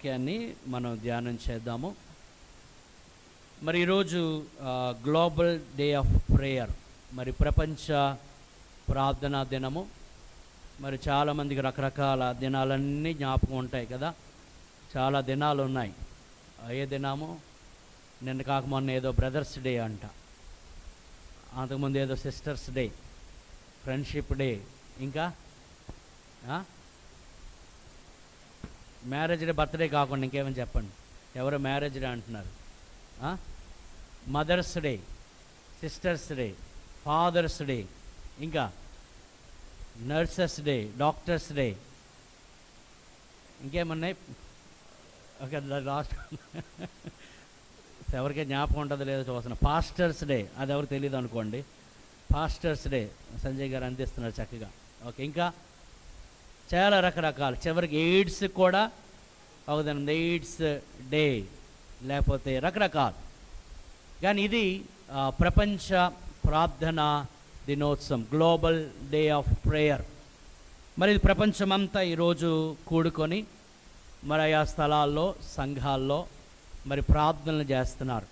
వాక్యాన్ని మనం ధ్యానం చేద్దాము. మరి ఈరోజు గ్లోబల్ డే ఆఫ్ ప్రేయర్, మరి ప్రపంచ ప్రార్థనా దినము. మరి చాలామందికి రకరకాల దినాలన్నీ జ్ఞాపకం ఉంటాయి కదా, చాలా దినాలు ఉన్నాయి. ఏ దినము? నిన్న కాక మొన్న ఏదో బ్రదర్స్ డే అంట, అంతకుముందు ఏదో సిస్టర్స్ డే, ఫ్రెండ్షిప్ డే, ఇంకా మ్యారేజ్ డే, బర్త్డే కాకుండా ఇంకేమని చెప్పండి. ఎవరు మ్యారేజ్ డే అంటున్నారు? Mothers day, sisters day, fathers day, ఇంకా నర్సెస్ డే, డాక్టర్స్ డే, ఇంకేమన్నాయి? ఓకే, లాస్ట్ ఎవరికే జ్ఞాపకం ఉంటుందో లేదో చూస్తున్నా. పాస్టర్స్ డే, అది ఎవరికి తెలియదు అనుకోండి. పాస్టర్స్ డే సంజయ్ గారు అందిస్తున్నారు చక్కగా. ఓకే, ఇంకా చాలా రకరకాలు. చివరికి ఎయిడ్స్ కూడా అవుతుంది, ఎయిడ్స్ డే, లేకపోతే రకరకాలు. కానీ ఇది ప్రపంచ ప్రార్థన దినోత్సవం, గ్లోబల్ డే ఆఫ్ ప్రేయర్. మరి ఇది ప్రపంచమంతా ఈరోజు కూడుకొని మరి ఆయా స్థలాల్లో, సంఘాల్లో మరి ప్రార్థనలు చేస్తున్నారు.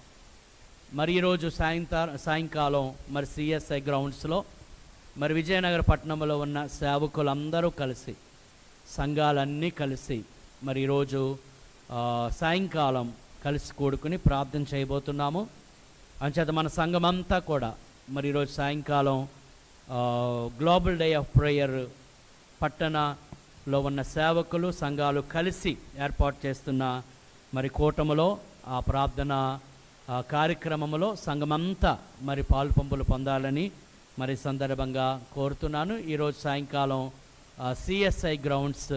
మరి ఈరోజు సాయంకాలం మరి సిఎస్ఐ గ్రౌండ్స్లో మరి విజయనగర పట్టణంలో ఉన్న సేవకులందరూ కలిసి, సంఘాలన్నీ కలిసి మరి ఈరోజు సాయంకాలం కలిసి కూడుకుని ప్రార్థన చేయబోతున్నాము. అంచేత మన సంఘమంతా కూడా మరి ఈరోజు సాయంకాలం గ్లోబల్ డే ఆఫ్ ప్రేయర్ పట్టణంలో ఉన్న సేవకులు, సంఘాలు కలిసి ఏర్పాటు చేస్తున్న మరి కూటములో, ఆ ప్రార్థన కార్యక్రమంలో సంఘమంతా మరి పాలుపంపులు పొందాలని మరి సందర్భంగా కోరుతున్నాను. ఈరోజు సాయంకాలం సిఎస్ఐ గ్రౌండ్స్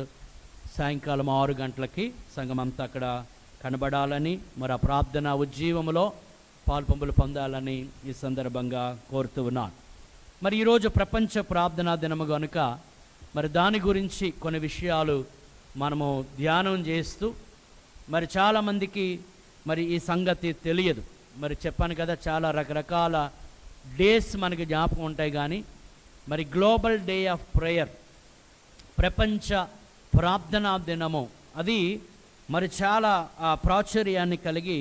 సాయంకాలం 6 గంటలకి సంఘమంతా అక్కడ కనబడాలని, మరి ఆ ప్రార్థన ఉజ్జీవములో పాలుపంపులు పొందాలని ఈ సందర్భంగా కోరుతూ ఉన్నాను. మరి ఈరోజు ప్రపంచ ప్రార్థనా దినము కనుక మరి దాని గురించి కొన్ని విషయాలు మనము ధ్యానం చేస్తూ, మరి చాలామందికి మరి ఈ సంగతి తెలియదు. మరి చెప్పాను కదా, చాలా రకరకాల డేస్ మనకి జ్ఞాపకం ఉంటాయి. కానీ మరి గ్లోబల్ డే ఆఫ్ ప్రేయర్, ప్రపంచ ప్రార్థనా దినము, అది మరి చాలా ప్రాచుర్యాన్ని కలిగి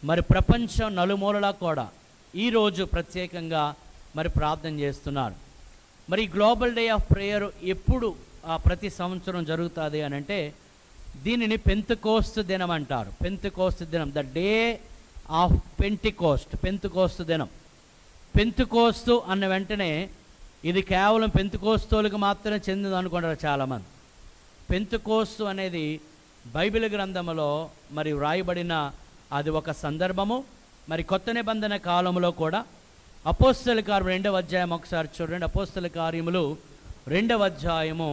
మరి ప్రపంచం నలుమూలలా కూడా ఈరోజు ప్రత్యేకంగా మరి ప్రార్థన చేస్తున్నారు. మరి గ్లోబల్ డే ఆఫ్ ప్రేయర్ ఎప్పుడు ప్రతి సంవత్సరం జరుగుతుంది అని అంటే, దీనిని పెంతెకోస్తు దినం అంటారు. పెంతెకోస్తు దినం, the day of Pentecost, Pentecost దినం. పెంతెకోస్తు అన్న వెంటనే ఇది కేవలం పెంతెకోస్తులకు మాత్రమే చెందింది అనుకుంటారు చాలామంది. పెంతెకోస్తు అనేది బైబిల్ గ్రంథంలో మరి వ్రాయబడిన అది ఒక సందర్భము. మరి కొత్త నిబంధన కాలంలో కూడా అపోస్తల కార్యము 2వ అధ్యాయం ఒకసారి చూడండి. అపోస్తల కార్యములు 2వ అధ్యాయము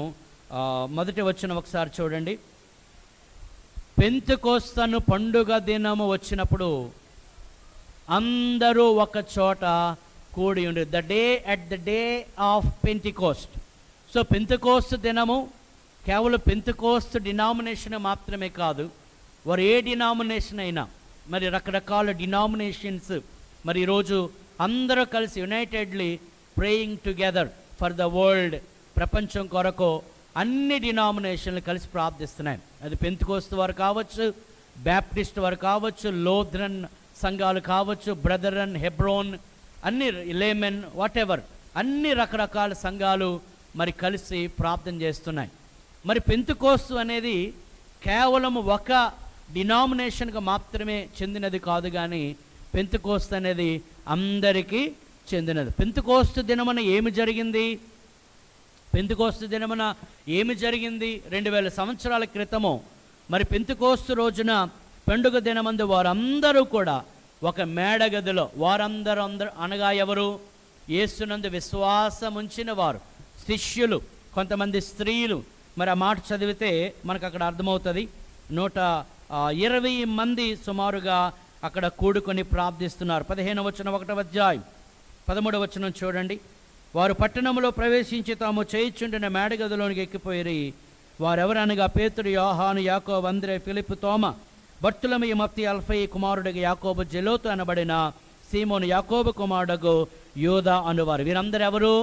1వ వచనం ఒకసారి చూడండి. పెంతెకోస్తు పండుగ దినము వచ్చినప్పుడు అందరూ ఒక చోట కూడి ఉండి, the day at the day of Pentecost. So Pentecost దినము కేవలం పెంతెకోస్తు డినామినేషన్ మాత్రమే కాదు, వారు ఏ డినామినేషన్ అయినా, మరి రకరకాల డినామినేషన్స్ మరి ఈరోజు అందరూ కలిసి unitedly praying together for the world, ప్రపంచం కొరకు అన్ని డినామినేషన్లు కలిసి ప్రార్థిస్తున్నాయి. అది పెంతెకోస్తు వారు కావచ్చు, బ్యాప్టిస్ట్ వారు కావచ్చు, లోథరన్ సంఘాలు కావచ్చు, బ్రదరన్, హెబ్రోన్, అన్ని లేమెన్, వాట్ ఎవర్, అన్ని రకరకాల సంఘాలు మరి కలిసి ప్రార్థన చేస్తున్నాయి. మరి పెంతెకోస్తు అనేది కేవలం ఒక డినామినేషన్కి మాత్రమే చెందినది కాదు, కానీ పెంతెకోస్తు అనేది అందరికీ చెందినది. పెంతెకోస్తు దినమున ఏమి జరిగింది? పెంతెకోస్తు దినమున ఏమి జరిగింది? 2000 సంవత్సరాల క్రితము మరి పెంతెకోస్తు రోజున పండుగ దినమందు వారందరూ కూడా ఒక మేడగదిలో, వారందరూ అనగా ఎవరు? యేసునందు విశ్వాసం ఉంచిన వారు, శిష్యులు, కొంతమంది స్త్రీలు. మరి ఆ మాట చదివితే మనకు అక్కడ అర్థమవుతుంది. 120 మంది సుమారుగా అక్కడ కూడుకొని ప్రార్థిస్తున్నారు. 15వ వచనం 1వ అధ్యాయం 13వ వచనం చూడండి. వారు పట్టణంలో ప్రవేశించి తాము చేయిచుండిన మేడగదిలోనికి ఎక్కిపోయి, వారెవరనగా పేతురు, యోహాను, యాకోబు, అంద్రే, ఫిలిప్పు, తోమ, బర్తులమయి, మత్తయి, అల్ఫయి కుమారుడికి యాకోబు, జెలోతు అనబడిన సీమోను, యాకోబు కుమారుడుగు యూదా అనువారు. వీరందరూ ఎవరు?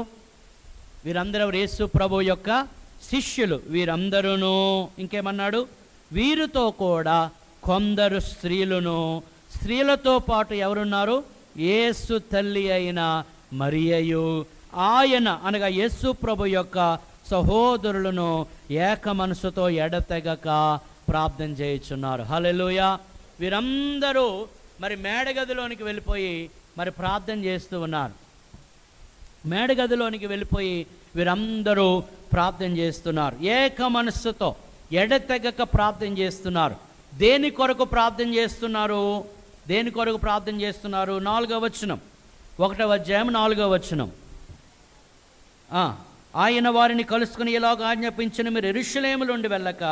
వీరందరూ యేసు ప్రభు యొక్క శిష్యులు. వీరందరూ ఇంకేమన్నాడు? వీరితో కూడా కొందరు స్త్రీలను, స్త్రీలతో పాటు ఎవరున్నారు? యేసు తల్లి అయిన మరియయు ఆయన అనగా యేసు ప్రభు యొక్క సహోదరులను ఏక మనసుతో ఎడతెగక ప్రార్థన చేయుచున్నారు. హల్లెలూయా. వీరందరూ మరి మేడగదిలోనికి వెళ్ళిపోయి మరి ప్రార్థన చేస్తూ ఉన్నారు. మేడగదిలోనికి వెళ్ళిపోయి వీరందరూ ప్రార్థన చేస్తున్నారు. ఏక మనస్సుతో ఎడతెగక ప్రార్థన చేస్తున్నారు. దేని కొరకు ప్రార్థన చేస్తున్నారు? దేని కొరకు ప్రార్థన చేస్తున్నారు? 4వ వచనం, 1వ అధ్యాయం 4వ వచనం. ఆయన వారిని కలుసుకుని ఇలాగ ఆజ్ఞాపించిన, మీరు యెరూషలేములో నుండి వెళ్ళక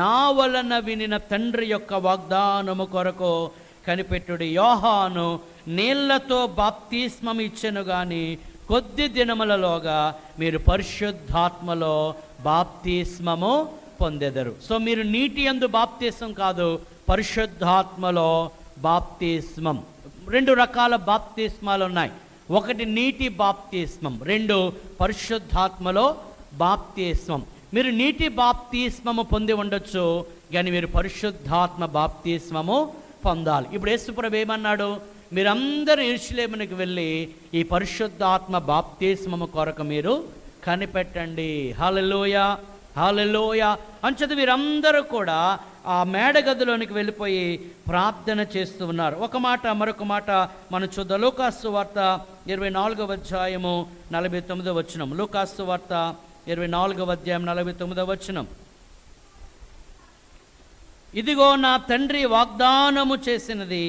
నా వలన వినిన తండ్రి యొక్క వాగ్దానము కొరకు కనిపెట్టుడి. యోహాను నీళ్లతో బాప్తిస్మం ఇచ్చెను గాని కొద్ది దినములలోగా మీరు పరిశుద్ధాత్మలో బాప్తిస్మము పొందెదరు. సో మీరు నీటి యందు బాప్తిస్మం కాదు, పరిశుద్ధాత్మలో బాప్తిస్మం. 2 రకాల బాప్తిస్మాలు ఉన్నాయి. ఒకటి నీటి బాప్తిస్మం, 2 పరిశుద్ధాత్మలో బాప్తిస్మం. మీరు నీటి బాప్తిస్మము పొంది ఉండొచ్చు, కానీ మీరు పరిశుద్ధాత్మ బాప్తిస్మము పొందాలి. ఇప్పుడు యేసుప్రభు ఏమన్నాడు? మీరందరూ యెరూషలేమునకు వెళ్ళి ఈ పరిశుద్ధాత్మ బాప్తిస్మము కొరకు మీరు కనిపెట్టండి. హల్లెలూయా, హల్లెలూయా. అంచేత వీరందరూ కూడా ఆ మేడగదిలోనికి వెళ్ళిపోయి ప్రార్థన చేస్తూ ఉన్నారు. ఒక మాట మరొక మాట మనం చూద్దాం. లూకాసు వార్త 24వ అధ్యాయము 49వ వచనం. లూకాసు వార్త 24వ అధ్యాయం 49వ వచనం. ఇదిగో నా తండ్రి వాగ్దానము చేసినది,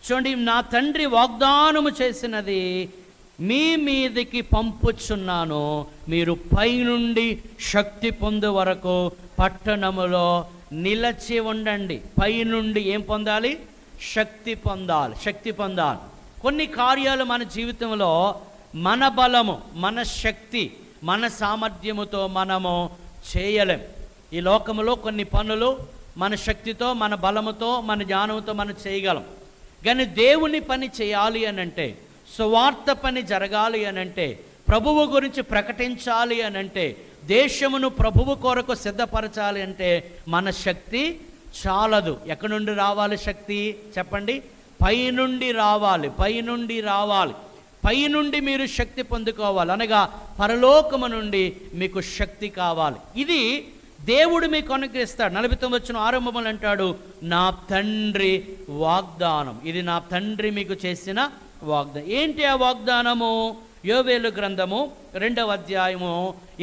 చూడండి, నా తండ్రి వాగ్దానము చేసినది మీ మీదికి పంపుచున్నాను. మీరు పైనుండి శక్తి పొందే వరకు పట్టణములో నిలచి ఉండండి. పైనుండి ఏం పొందాలి? శక్తి పొందాలి, శక్తి పొందాలి. కొన్ని కార్యాలు మన జీవితంలో మన బలము, మన శక్తి, మన సామర్థ్యముతో మనము చేయలేం. ఈ లోకములో కొన్ని పనులు మన శక్తితో, మన బలముతో, మన జ్ఞానంతో మనం చేయగలం. కానీ దేవుని పని చేయాలి అనంటే, సువార్త పని జరగాలి అనంటే, ప్రభువు గురించి ప్రకటించాలి అనంటే, దేశమును ప్రభువు కొరకు సిద్ధపరచాలి అంటే మన శక్తి చాలదు. ఎక్కడి నుండి రావాలి శక్తి? చెప్పండి. పైనుండి రావాలి, పైనుండి రావాలి. పైనుండి మీరు శక్తి పొందుకోవాలి, అనగా పరలోకము నుండి మీకు శక్తి కావాలి. ఇది దేవుడు మీకు అనుగ్రహిస్తాడు. 49వ వచనం ఆరంభములు అంటాడు, నా తండ్రి వాగ్దానం. ఇది నా తండ్రి మీకు చేసిన వాగ్దానం. ఏంటి ఆ వాగ్దానము? యోవేలు గ్రంథము 2వ అధ్యాయము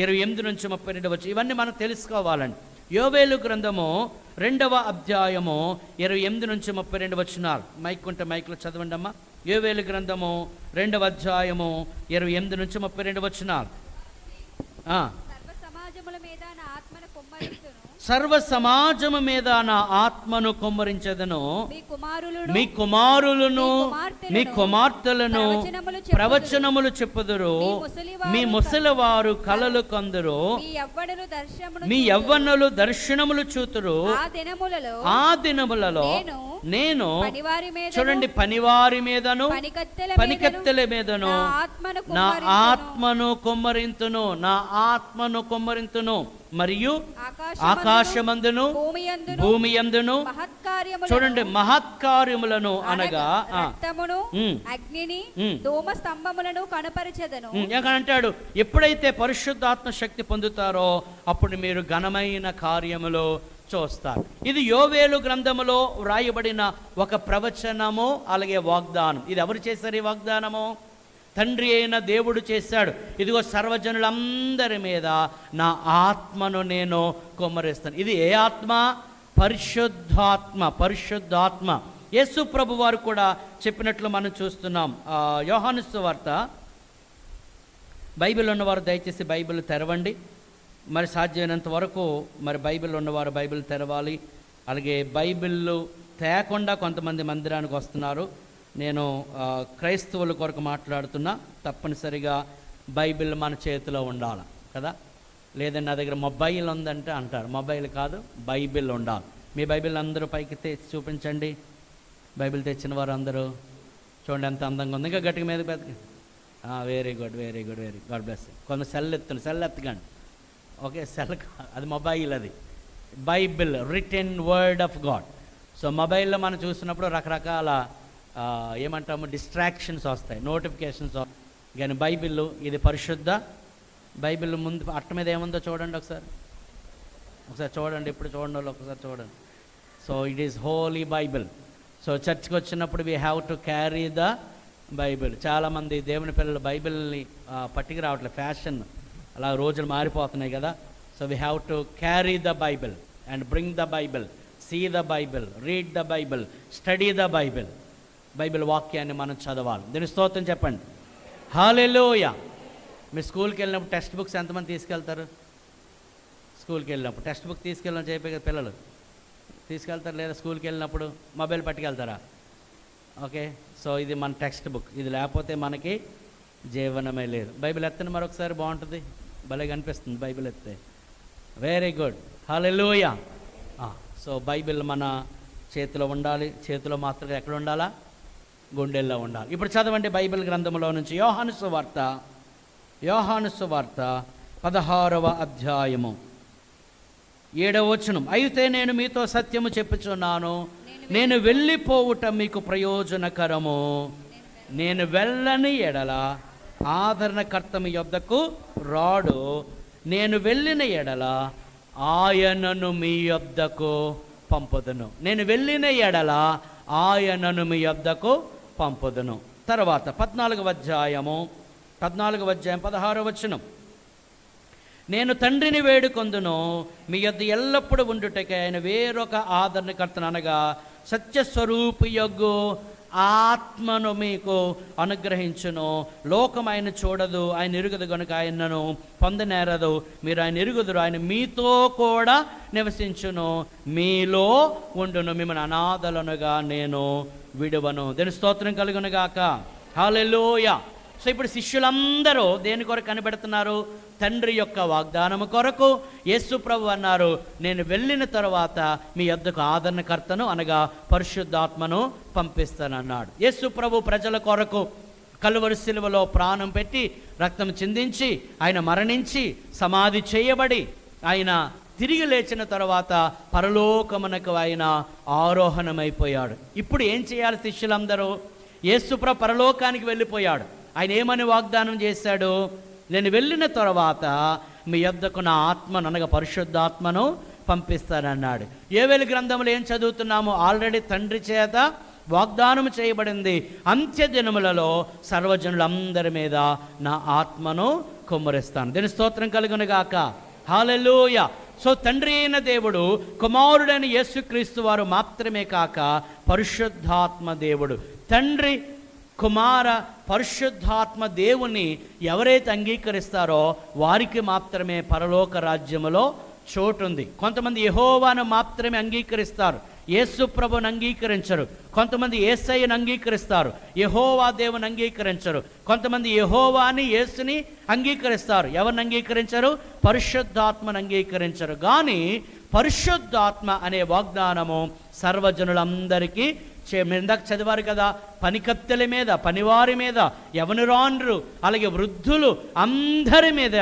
28 నుంచి 32 వచ్చి ఇవన్నీ మనం తెలుసుకోవాలండి. యోవేలు గ్రంథము 2వ అధ్యాయము 28 నుంచి 32 వచనాలు. మైక్ ఉంటే మైక్లో చదవండి అమ్మా. యోవేలు గ్రంథము 2వ అధ్యాయము 28 నుంచి 32 వచనాలు. సర్వ సమాజము మీద నా ఆత్మను కుమ్మరించదను. మీ కుమారులను మీ కుమార్తెలను ప్రవచనములు చెప్పుదురు. మీ ముసలివారు కలలు కందురు. మీ యవ్వనులు దర్శనములు చూతురు. ఆ దినములలో నేను, చూడండి, పనివారి మీదను పనికత్తెల మీదను నా ఆత్మను కుమ్మరింతును, నా ఆత్మను కుమ్మరింతును. మరియు ఆకాశమందును భూమి యందును, చూడండి, మహత్కార్యములను అనగా అగ్నిని ధూమ స్తంభములను కనపరిచెదను. అంటాడు, ఎప్పుడైతే పరిశుద్ధాత్మ శక్తి పొందుతారో అప్పుడు మీరు ఘనమైన కార్యములు చూస్తారు. ఇది యోవేలు గ్రంథములో వ్రాయబడిన ఒక ప్రవచనము, అలాగే వాగ్దానం. ఇది ఎవరు చేశారు ఈ వాగ్దానము? తండ్రి అయిన దేవుడు చేశాడు. ఇదిగో సర్వజనులందరి మీద నా ఆత్మను నేను కుమ్మరిస్తాను. ఇది ఏ ఆత్మ? పరిశుద్ధాత్మ, పరిశుద్ధాత్మ. యేసు ప్రభు వారు కూడా చెప్పినట్లు మనం చూస్తున్నాం. యోహాను సువార్త, బైబిల్ ఉన్నవారు దయచేసి బైబిల్ తెరవండి. మరి సాధ్యమైనంత వరకు మరి బైబిల్ ఉన్నవారు బైబిల్ తెరవాలి. అలాగే బైబిల్ తేకుండా కొంతమంది మందిరానికి వస్తున్నారు. నేను క్రైస్తవుల కొరకు మాట్లాడుతున్నా. తప్పనిసరిగా బైబిల్ మన చేతిలో ఉండాలి కదా. లేదంటే నా దగ్గర మొబైల్ ఉందంటే అంటారు. మొబైల్ కాదు, బైబిల్ ఉండాలి. మీ బైబిల్ అందరూ పైకి తెచ్చి చూపించండి. బైబిల్ తెచ్చిన వారు అందరూ చూడండి ఎంత అందంగా ఉంది. ఇంకా గట్టిగా మీద very good, very good, very God bless. కొంత సెల్ ఎత్తండి. ఓకే, అది మొబైల్, అది Bible, written word of God. So మొబైల్లో మనం చూసినప్పుడు రకరకాల ఏమంటాము డిస్ట్రాక్షన్స్ వస్తాయి, నోటిఫికేషన్స్ వస్తాయి. కానీ బైబిల్ ఇది పరిశుద్ధ బైబిల్. ముందు అట్ట మీద ఏముందో చూడండి, ఒకసారి చూడండి, ఇప్పుడు చూడండి వాళ్ళు ఒకసారి చూడండి. So it is Holi Bible. So చర్చ్కి వచ్చినప్పుడు we have to carry the Bible. చాలామంది దేవుని పిల్లలు బైబిల్ని పట్టుకు రావట్లేదు, ఫ్యాషన్ అలా రోజులు మారిపోతున్నాయి కదా. So we have to carry the Bible and bring the Bible, see the Bible, read the Bible, study the Bible. Bible వాక్యాన్ని మనం చదవాలి. దీని స్తోత్రం చెప్పండి. హల్లెలూయా. మీరు స్కూల్కి వెళ్ళినప్పుడు టెక్స్ట్ బుక్స్ ఎంతమంది తీసుకెళ్తారు? స్కూల్కి వెళ్ళినప్పుడు టెక్స్ట్ బుక్ తీసుకెళ్ళడం చెప్పే కదా పిల్లలు, తీసుకెళ్తారు లేదా? స్కూల్కి వెళ్ళినప్పుడు మొబైల్ పట్టుకెళ్తారా? ఓకే, సో ఇది మన టెక్స్ట్ బుక్, ఇది లేకపోతే మనకి జీవనమే లేదు. బైబిల్ ఎత్తండి మరొకసారి, బాగుంటుంది, భలే కనిపిస్తుంది బైబిల్ ఎత్తే. వెరీ గుడ్, హల్లెలూయా. సో బైబిల్ మన చేతిలో ఉండాలి. చేతిలో మాత్రం ఎక్కడ ఉండాలా? గుండెల్లో ఉండాలి. ఇప్పుడు చదవండి బైబిల్ గ్రంథంలో నుంచి యోహాను సువార్త 16వ అధ్యాయము 7వ వచనం. అయితే నేను మీతో సత్యము చెప్పుచున్నాను, నేను వెళ్ళిపోవుట మీకు ప్రయోజనకరము. నేను వెళ్ళని ఎడల ఆదరణకర్త మీ యొద్దకు రాడు, నేను వెళ్ళిన ఎడల ఆయనను మీ యొద్దకు పంపుదును. నేను వెళ్ళిన ఎడల ఆయనను మీ యొద్దకు పంపుదును. తర్వాత 14వ అధ్యాయం 16వ వచనం. నేను తండ్రిని వేడుకొందును, మీ యొద్ద ఎల్లప్పుడూ ఉండుటకే ఆయన వేరొక ఆదరణకర్తను అనగా సత్యస్వరూపియగు ఆత్మను మీకు అనుగ్రహించును. లోకం ఆయన చూడదు, ఆయన ఎరుగదు గనుక ఆయనను పొందనేరదు. మీరు ఆయన ఎరుగుదురు, ఆయన మీతో కూడా నివసించును, మీలో ఉండును, మిమ్మల్ని అనాథలనుగా నేను విడువను. దేని స్తోత్రం కలుగును గాక. హల్లెలూయా. సో ఇప్పుడు శిష్యులందరూ దేని కొరకు కనిపెడుతున్నారు? తండ్రి యొక్క వాగ్దానము కొరకు. యేసు ప్రభు అన్నారు, నేను వెళ్ళిన తర్వాత మీ యొద్దకు ఆదరణకర్తను అనగా పరిశుద్ధాత్మను పంపిస్తానన్నాడు. యేసు ప్రభు ప్రజల కొరకు కలువరి శిలువలో ప్రాణం పెట్టి రక్తం చిందించి ఆయన మరణించి సమాధి చేయబడి ఆయన తిరిగి లేచిన తర్వాత పరలోకమునకు ఆయన ఆరోహణమైపోయాడు. ఇప్పుడు ఏం చేయాలి శిష్యులందరూ? యేసు ప్రభు పరలోకానికి వెళ్ళిపోయాడు. ఆయన ఏమని వాగ్దానం చేశాడు? నేను వెళ్ళిన తర్వాత మీ యొద్దకు నా ఆత్మను అనగా పరిశుద్ధాత్మను పంపిస్తానన్నాడు. యోవేలు గ్రంథంలో ఏం చదువుతున్నాము? ఆల్రెడీ తండ్రి చేత వాగ్దానం చేయబడింది, అంత్య దినములలో సర్వజనులందరి మీద నా ఆత్మను కుమ్మరిస్తాను. దీని స్తోత్రం కలుగును గాక. హల్లెలూయా. సో తండ్రి అయిన దేవుడు, కుమారుడైన యేసుక్రీస్తు వారు మాత్రమే కాక పరిశుద్ధాత్మ దేవుడు. తండ్రి, కుమార, పరిశుద్ధాత్మ దేవుని ఎవరైతే అంగీకరిస్తారో వారికి మాత్రమే పరలోక రాజ్యములో చోటు ఉంది. కొంతమంది యెహోవాను మాత్రమే అంగీకరిస్తారు, యేసు ప్రభుని అంగీకరించరు. కొంతమంది యేసయ్యను అంగీకరిస్తారు, యెహోవా దేవుని అంగీకరించరు. కొంతమంది యెహోవాని, యేసుని అంగీకరిస్తారు. ఎవరిని అంగీకరించరు? పరిశుద్ధాత్మను అంగీకరించరు. కానీ పరిశుద్ధాత్మ అనే వాగ్దానము సర్వజనులందరికీ మీరు ఇందాక చదివారు కదా, పనికత్తెల మీద, పనివారి మీద, యవనురాండ్రు, అలాగే వృద్ధులు అందరి మీద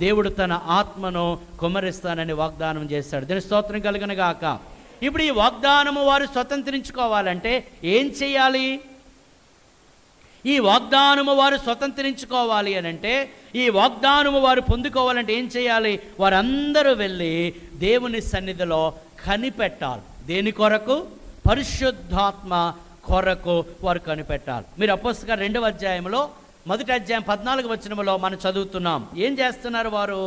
దేవుడు తన ఆత్మను కుమ్మరిస్తానని వాగ్దానం చేశాడు. దీని స్తోత్రం కలుగును గాక. ఇప్పుడు ఈ వాగ్దానము వారు స్వతంత్రించుకోవాలంటే ఏం చేయాలి? ఈ వాగ్దానము వారు స్వతంత్రించుకోవాలి అని అంటే, ఈ వాగ్దానము వారు పొందుకోవాలంటే ఏం చేయాలి? వారందరూ వెళ్ళి దేవుని సన్నిధిలో కనిపెట్టాలి. దేని కొరకు? పరిశుద్ధాత్మ కొరకు వారు కనిపెట్టాలి. మీరు అపోస్తలుల 2వ అధ్యాయంలో 1వ అధ్యాయం 14వ వచనంలో మనం చదువుతున్నాం. ఏం చేస్తున్నారు వారు?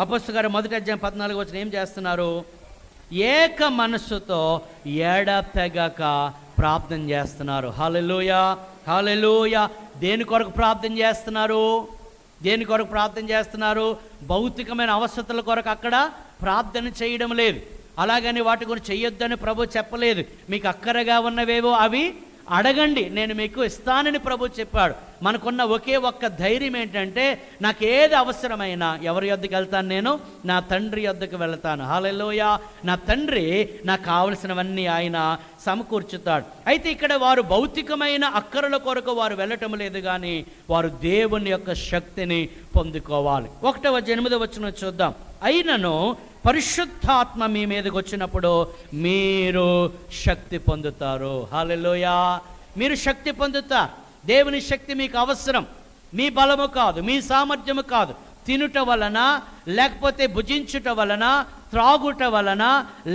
అపోస్తలుల 1వ అధ్యాయం 14వ వచనం ఏం చేస్తున్నారు? ఏక మనస్సుతో ఎడతెగక ప్రార్థన చేస్తున్నారు. హల్లెలూయా, హల్లెలూయా. దేని కొరకు ప్రార్థన చేస్తున్నారు? దేని కొరకు ప్రార్థన చేస్తున్నారు? భౌతికమైన అవసరతల కొరకు అక్కడ ప్రార్థన చేయడం లేదు. అలాగని వాటి గురించి చెయ్యొద్దని ప్రభు చెప్పలేదు. మీకు అక్కరగా ఉన్నవేవో అవి అడగండి, నేను మీకు ఇస్తానని ప్రభు చెప్పాడు. మనకున్న ఒకే ఒక్క ధైర్యం ఏంటంటే, నాకు ఏది అవసరమైనా ఎవరి యొద్దకు వెళ్తాను? నేను నా తండ్రి యొద్దకు వెళ్తాను. హల్లెలూయా. నా తండ్రి నాకు కావలసినవన్నీ ఆయన సమకూర్చుతాడు. అయితే ఇక్కడ వారు భౌతికమైన అక్కరల కొరకు వారు వెళ్ళటం లేదు, కానీ వారు దేవుని యొక్క శక్తిని పొందుకోవాలి. 1వ 8వ వచనం చూద్దాం. అయినను పరిశుద్ధాత్మ మీ మీదకి వచ్చినప్పుడు మీరు శక్తి పొందుతారు. హల్లెలూయా. మీరు శక్తి పొందుతారు. దేవుని శక్తి మీకు అవసరం. మీ బలము కాదు, మీ సామర్థ్యము కాదు. తినుట వలన, లేకపోతే భుజించుట వలన, త్రాగుట వలన,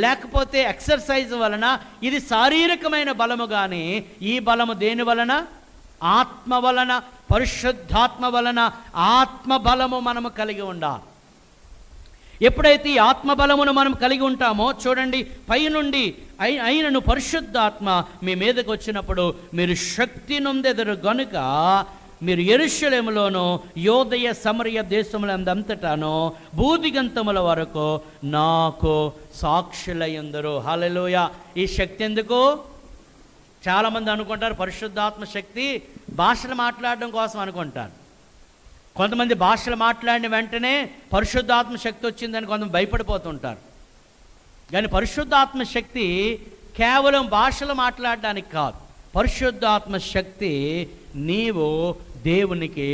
లేకపోతే ఎక్సర్సైజ్ వలన, ఇది శారీరకమైన బలము. కానీ ఈ బలము దేని వలన? ఆత్మ వలన, పరిశుద్ధాత్మ వలన. ఆత్మ బలము మనము కలిగి ఉండాలి. ఎప్పుడైతే ఈ ఆత్మబలమును మనం కలిగి ఉంటామో, చూడండి, పైనుండి అయినను పరిశుద్ధాత్మ మీ మీదకి వచ్చినప్పుడు మీరు శక్తి నొందెదరు గనుక మీరు యెరూషలేములోను యోదయ సమరయ దేశములందంతటాను భూదిగంతముల వరకు నాకు సాక్షులయ్యుందురు. హల్లెలూయా. ఈ శక్తి ఎందుకు? చాలామంది అనుకుంటారు పరిశుద్ధాత్మ శక్తి భాషలు మాట్లాడడం కోసం అనుకుంటారు. కొంతమంది భాషలు మాట్లాడిన వెంటనే పరిశుద్ధాత్మ శక్తి వచ్చిందని కొంతమంది భయపడిపోతుంటారు. కానీ పరిశుద్ధాత్మ శక్తి కేవలం భాషలు మాట్లాడడానికి కాదు. పరిశుద్ధాత్మ శక్తి నీవు దేవునికి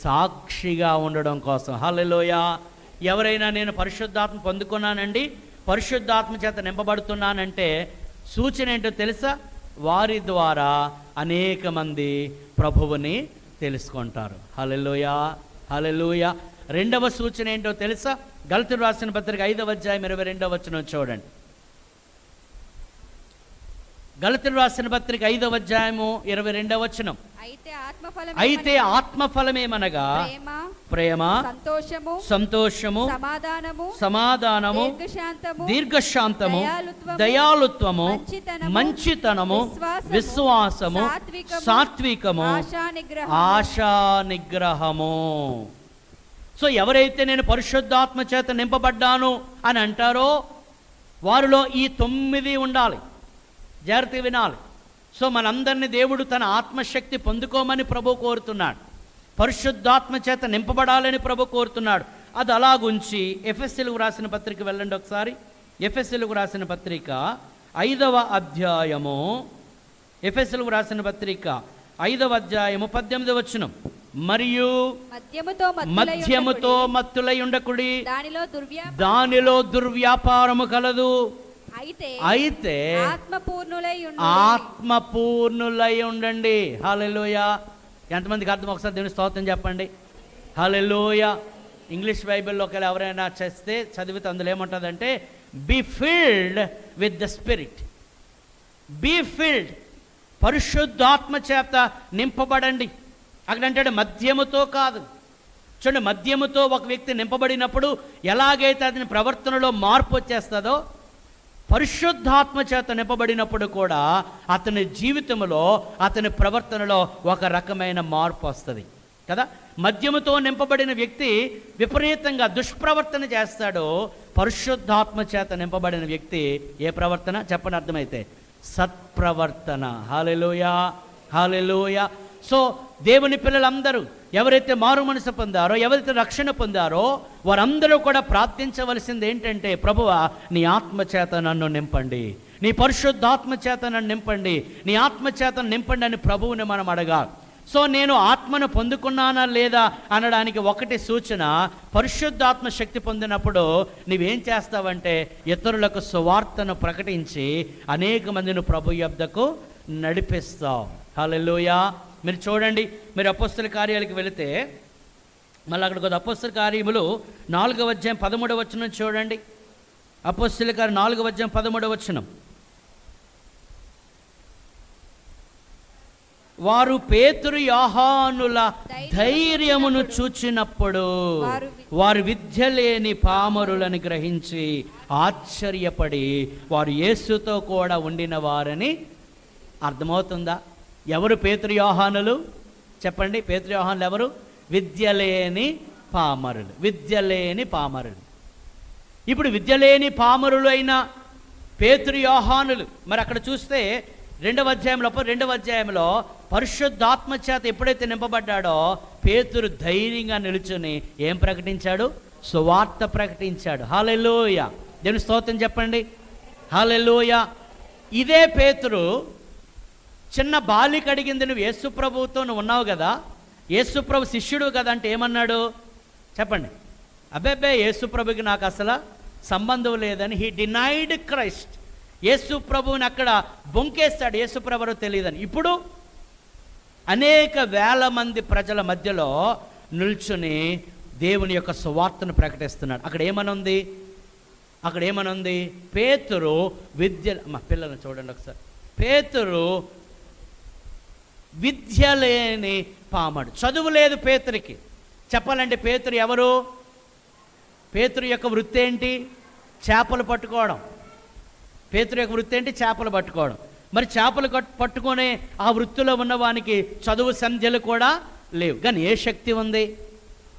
సాక్షిగా ఉండడం కోసం. హల్లెలూయా. ఎవరైనా నేను పరిశుద్ధాత్మ పొందుకున్నానండి, పరిశుద్ధాత్మ చేత నింపబడుతున్నానంటే సూచన ఏంటో తెలుసా? వారి ద్వారా అనేక మంది ప్రభువుని తెలుసుకుంటారు. హల్లెలూయా, హల్లెలూయా. రెండవ సూచన ఏంటో తెలుసా? గలతీయులకు రాసిన పత్రిక 5వ అధ్యాయం 22వ వచనం చూడండి. గలతీయులకు రాసిన పత్రిక 5వ అధ్యాయము 22వ వచనం. అయితే ఆత్మఫలమేమనగా ప్రేమ, సంతోషము, సమాధానము, దీర్ఘశాంతము, దయాళుత్వము, మంచితనము, విశ్వాసము, సాత్వికము, ఆశా నిగ్రహము. సో ఎవరైతే నేను పరిశుద్ధాత్మ చేత నింపబడ్డాను అని అంటారో వారిలో ఈ 9 ఉండాలి. జాగ్రత్త వినాలి. సో మనందరినీ దేవుడు తన ఆత్మశక్తి పొందుకోమని ప్రభు కోరుతున్నాడు. పరిశుద్ధాత్మ చేత నింపబడాలని ప్రభు కోరుతున్నాడు. అది అలాగుంచి ఎఫెసీయులకు రాసిన పత్రిక వెళ్ళండి ఒకసారి. ఎఫెసీయులకు రాసిన పత్రిక 5వ అధ్యాయము, ఎఫెసీయులకు రాసిన పత్రిక 5వ అధ్యాయము 18వ వచనం. మరియు మద్యముతో మత్తులై ఉండకుడి, దానిలో దుర్వ్యాపారము కలదు. అయితే ఆత్మపూర్ణులై ఉండండి. హల్లెలూయా. ఎంతమందికి అర్థం? ఒకసారి దేవుని స్తోత్రం చెప్పండి. హల్లెలూయా. ఇంగ్లీష్ బైబిల్లోకి ఎవరైనా చేస్తే చదివితే అందులో ఏముంటుందంటే be filled with the spirit. Be filled, పరిశుద్ధాత్మ చేత నింపబడండి. అక్కడంటే మద్యముతో కాదు. చూడండి, మద్యముతో ఒక వ్యక్తి నింపబడినప్పుడు ఎలాగైతే అతని ప్రవర్తనలో మార్పు వచ్చేస్తుందో, పరిశుద్ధాత్మ చేత నింపబడినప్పుడు కూడా అతని జీవితంలో, అతని ప్రవర్తనలో ఒక రకమైన మార్పు వస్తుంది కదా. మద్యముతో నింపబడిన వ్యక్తి విపరీతంగా దుష్ప్రవర్తన చేస్తాడు. పరిశుద్ధాత్మ చేత నింపబడిన వ్యక్తి ఏ ప్రవర్తన చెప్పని అర్థమైతే? సత్ప్రవర్తన. హల్లెలూయా, హల్లెలూయా. సో దేవుని పిల్లలందరూ ఎవరైతే మారు మనసు పొందారో, ఎవరైతే రక్షణ పొందారో వారందరూ కూడా ప్రార్థించవలసింది ఏంటంటే, ప్రభువా నీ ఆత్మచేత నన్ను నింపండి, నీ పరిశుద్ధాత్మ చేత నన్ను నింపండి, నీ ఆత్మచేత నింపండి అని ప్రభువుని మనం అడగాలి. సో నేను ఆత్మను పొందుకున్నానా లేదా అనడానికి ఒకటి సూచన, పరిశుద్ధాత్మ శక్తి పొందినప్పుడు నువ్వేం చేస్తావంటే ఇతరులకు సువార్తను ప్రకటించి అనేక మందిని ప్రభు యొద్దకు నడిపిస్తావు. హల్లెలూయా. మీరు చూడండి, మీరు అపోస్తల కార్యాలకు వెళితే మళ్ళీ అక్కడ కొద్ది అపోస్తల కార్యములు 4వ అధ్యాయం 13వ వచనం చూడండి. అపోస్తల కార్యం 4వ అధ్యాయం 13వ వచనం. వారు పేతురు యోహానుల ధైర్యమును చూచినప్పుడు వారు విద్య లేని పామరులను గ్రహించి ఆశ్చర్యపడి వారు యేసుతో కూడా ఉండిన వారని. అర్థమవుతుందా? ఎవరు పేతురు యోహానులు? చెప్పండి. పేతురు యోహానులు ఎవరు? విద్యలేని పామరులు. విద్యలేని పామరులు. ఇప్పుడు విద్యలేని పామరులు అయిన పేతురు యోహానులు మరి అక్కడ చూస్తే 2వ అధ్యాయంలో పరిశుద్ధాత్మ చేత ఎప్పుడైతే నింపబడ్డాడో పేతురు ధైర్యంగా నిలుచుని ఏం ప్రకటించాడు? సువార్త ప్రకటించాడు. హల్లెలూయా. దేవుని స్తోత్రం చెప్పండి. హల్లెలూయా. ఇదే పేతురు చిన్న బాలిక అడిగింది, నువ్వు యేసుప్రభువుతో నువ్వు ఉన్నావు కదా, యేసుప్రభు శిష్యుడు కదా అంటే ఏమన్నాడు చెప్పండి? అబ్బే యేసు ప్రభుకి నాకు అసలు సంబంధం లేదని హీ డినైడ్ క్రైస్ట్. యేసు ప్రభువుని అక్కడ బొంకేస్తాడు, యేసు ప్రభు ఎవరో తెలియదని. ఇప్పుడు అనేక వేల మంది ప్రజల మధ్యలో నిల్చుని దేవుని యొక్క సువార్తను ప్రకటిస్తున్నాడు. అక్కడ ఏమనుంది? పేతురు మా పిల్లల్ని చూడండి ఒకసారి. పేతురు విద్య లేని పామడు, చదువు లేదు పేతురికి. చెప్పాలంటే పేతురు ఎవరు? పేతురు యొక్క వృత్తి ఏంటి? చేపలు పట్టుకోవడం. పేతురు యొక్క వృత్తి ఏంటి? చేపలు పట్టుకోవడం. మరి చేపలు పట్టుకునే ఆ వృత్తిలో ఉన్నవానికి చదువు సంధ్యలు కూడా లేవు. కానీ ఏ శక్తి ఉంది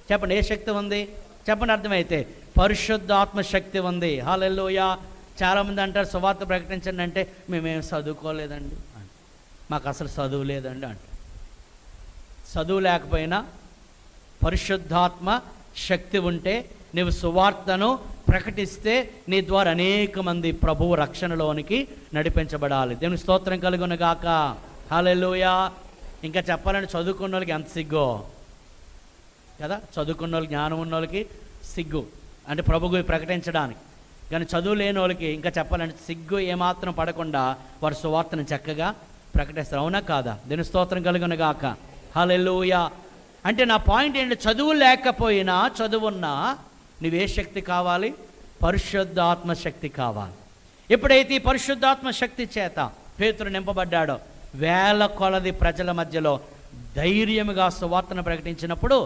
చెప్పండి? ఏ శక్తి ఉంది చెప్పండి? అర్థమైతే పరిశుద్ధాత్మ శక్తి ఉంది. హల్లెలూయా. చాలామంది అంటారు సువార్త ప్రకటించండి అంటే మేమేం చదువుకోలేదండి, మాకు అసలు చదువు లేదండి అంటారు. చదువు లేకపోయినా పరిశుద్ధాత్మ శక్తి ఉంటే నీవు సువార్తను ప్రకటిస్తే నీ ద్వారా అనేక మంది ప్రభువు రక్షణలోనికి నడిపించబడాలి. దేవుని స్తోత్రం కలుగును గాక. హల్లెలూయా. ఇంకా చెప్పాలంటే చదువుకున్న వాళ్ళకి ఎంత సిగ్గో కదా, చదువుకున్న వాళ్ళకి, జ్ఞానం ఉన్న వాళ్ళకి సిగ్గు అంటే ప్రభువు ప్రకటించడానికి. కానీ చదువు లేని వాళ్ళకి ఇంకా చెప్పాలంటే సిగ్గు ఏమాత్రం పడకుండా వారు సువార్తను చక్కగా ప్రకటిస్తారు. అవునా కాదా? దేవుని స్తోత్రం కలుగును గాక. హల్లెలూయా. అంటే నా పాయింట్ ఏంటంటే చదువు లేకపోయినా చదువున్నా నువ్వే శక్తి కావాలి? పరిశుద్ధాత్మ శక్తి కావాలి. ఎప్పుడైతే ఈ పరిశుద్ధాత్మ శక్తి చేత పేతురు నింపబడ్డాడో వేల కొలది ప్రజల మధ్యలో ధైర్యముగా సువార్తను ప్రకటించినప్పుడు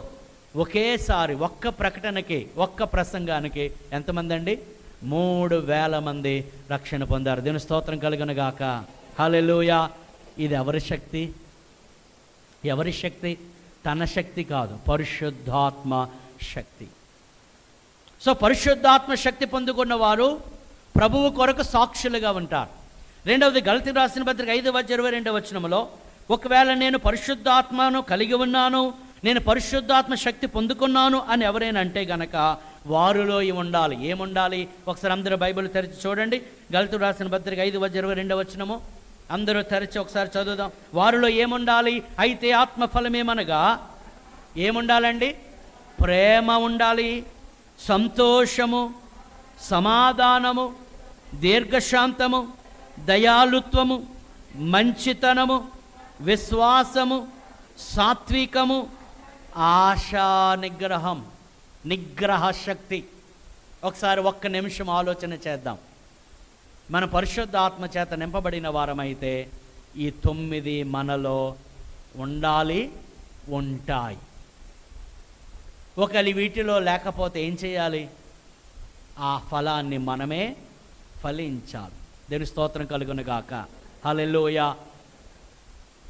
ఒకేసారి ఒక్క ప్రకటనకి, ఒక్క ప్రసంగానికి ఎంతమంది అండి? 3,000 మంది రక్షణ పొందారు. దేవుని స్తోత్రం కలుగును గాక. హల్లెలూయా. ఇది ఎవరి శక్తి? ఎవరి శక్తి? తన శక్తి కాదు, పరిశుద్ధాత్మ శక్తి. సో పరిశుద్ధాత్మ శక్తి పొందుకున్న వారు ప్రభువు కొరకు సాక్షులుగా ఉంటారు. రెండవది గలతీ రాసిన పత్రిక 5:22 ఒకవేళ నేను పరిశుద్ధాత్మను కలిగి ఉన్నాను, నేను పరిశుద్ధాత్మ శక్తి పొందుకున్నాను అని ఎవరైనా అంటే గనక వారిలో ఉండాలి. ఏముండాలి? ఒకసారి అందరూ బైబిల్ తెరిచి చూడండి. గలతీ రాసిన పత్రిక 5:22 అందరూ తెరిచి ఒకసారి చదువుదాం. వారిలో ఏముండాలి? అయితే ఆత్మఫలమేమనగా ఏముండాలండి? ప్రేమ ఉండాలి, సంతోషము, సమాధానము, దీర్ఘశాంతము, దయాళుత్వము, మంచితనము, విశ్వాసము, సాత్వికము, ఆశా నిగ్రహం, నిగ్రహ శక్తి. ఒకసారి ఒక్క నిమిషం ఆలోచన చేద్దాం. మన పరిశుద్ధ ఆత్మ చేత నింపబడిన వారమైతే ఈ 9 మనలో ఉండాలి, ఉంటాయి. ఒకవేళ వీటిలో లేకపోతే ఏం చేయాలి? ఆ ఫలాన్ని మనమే ఫలించాలి. దేవుని స్తోత్రం కలుగును గాక. హల్లెలూయా.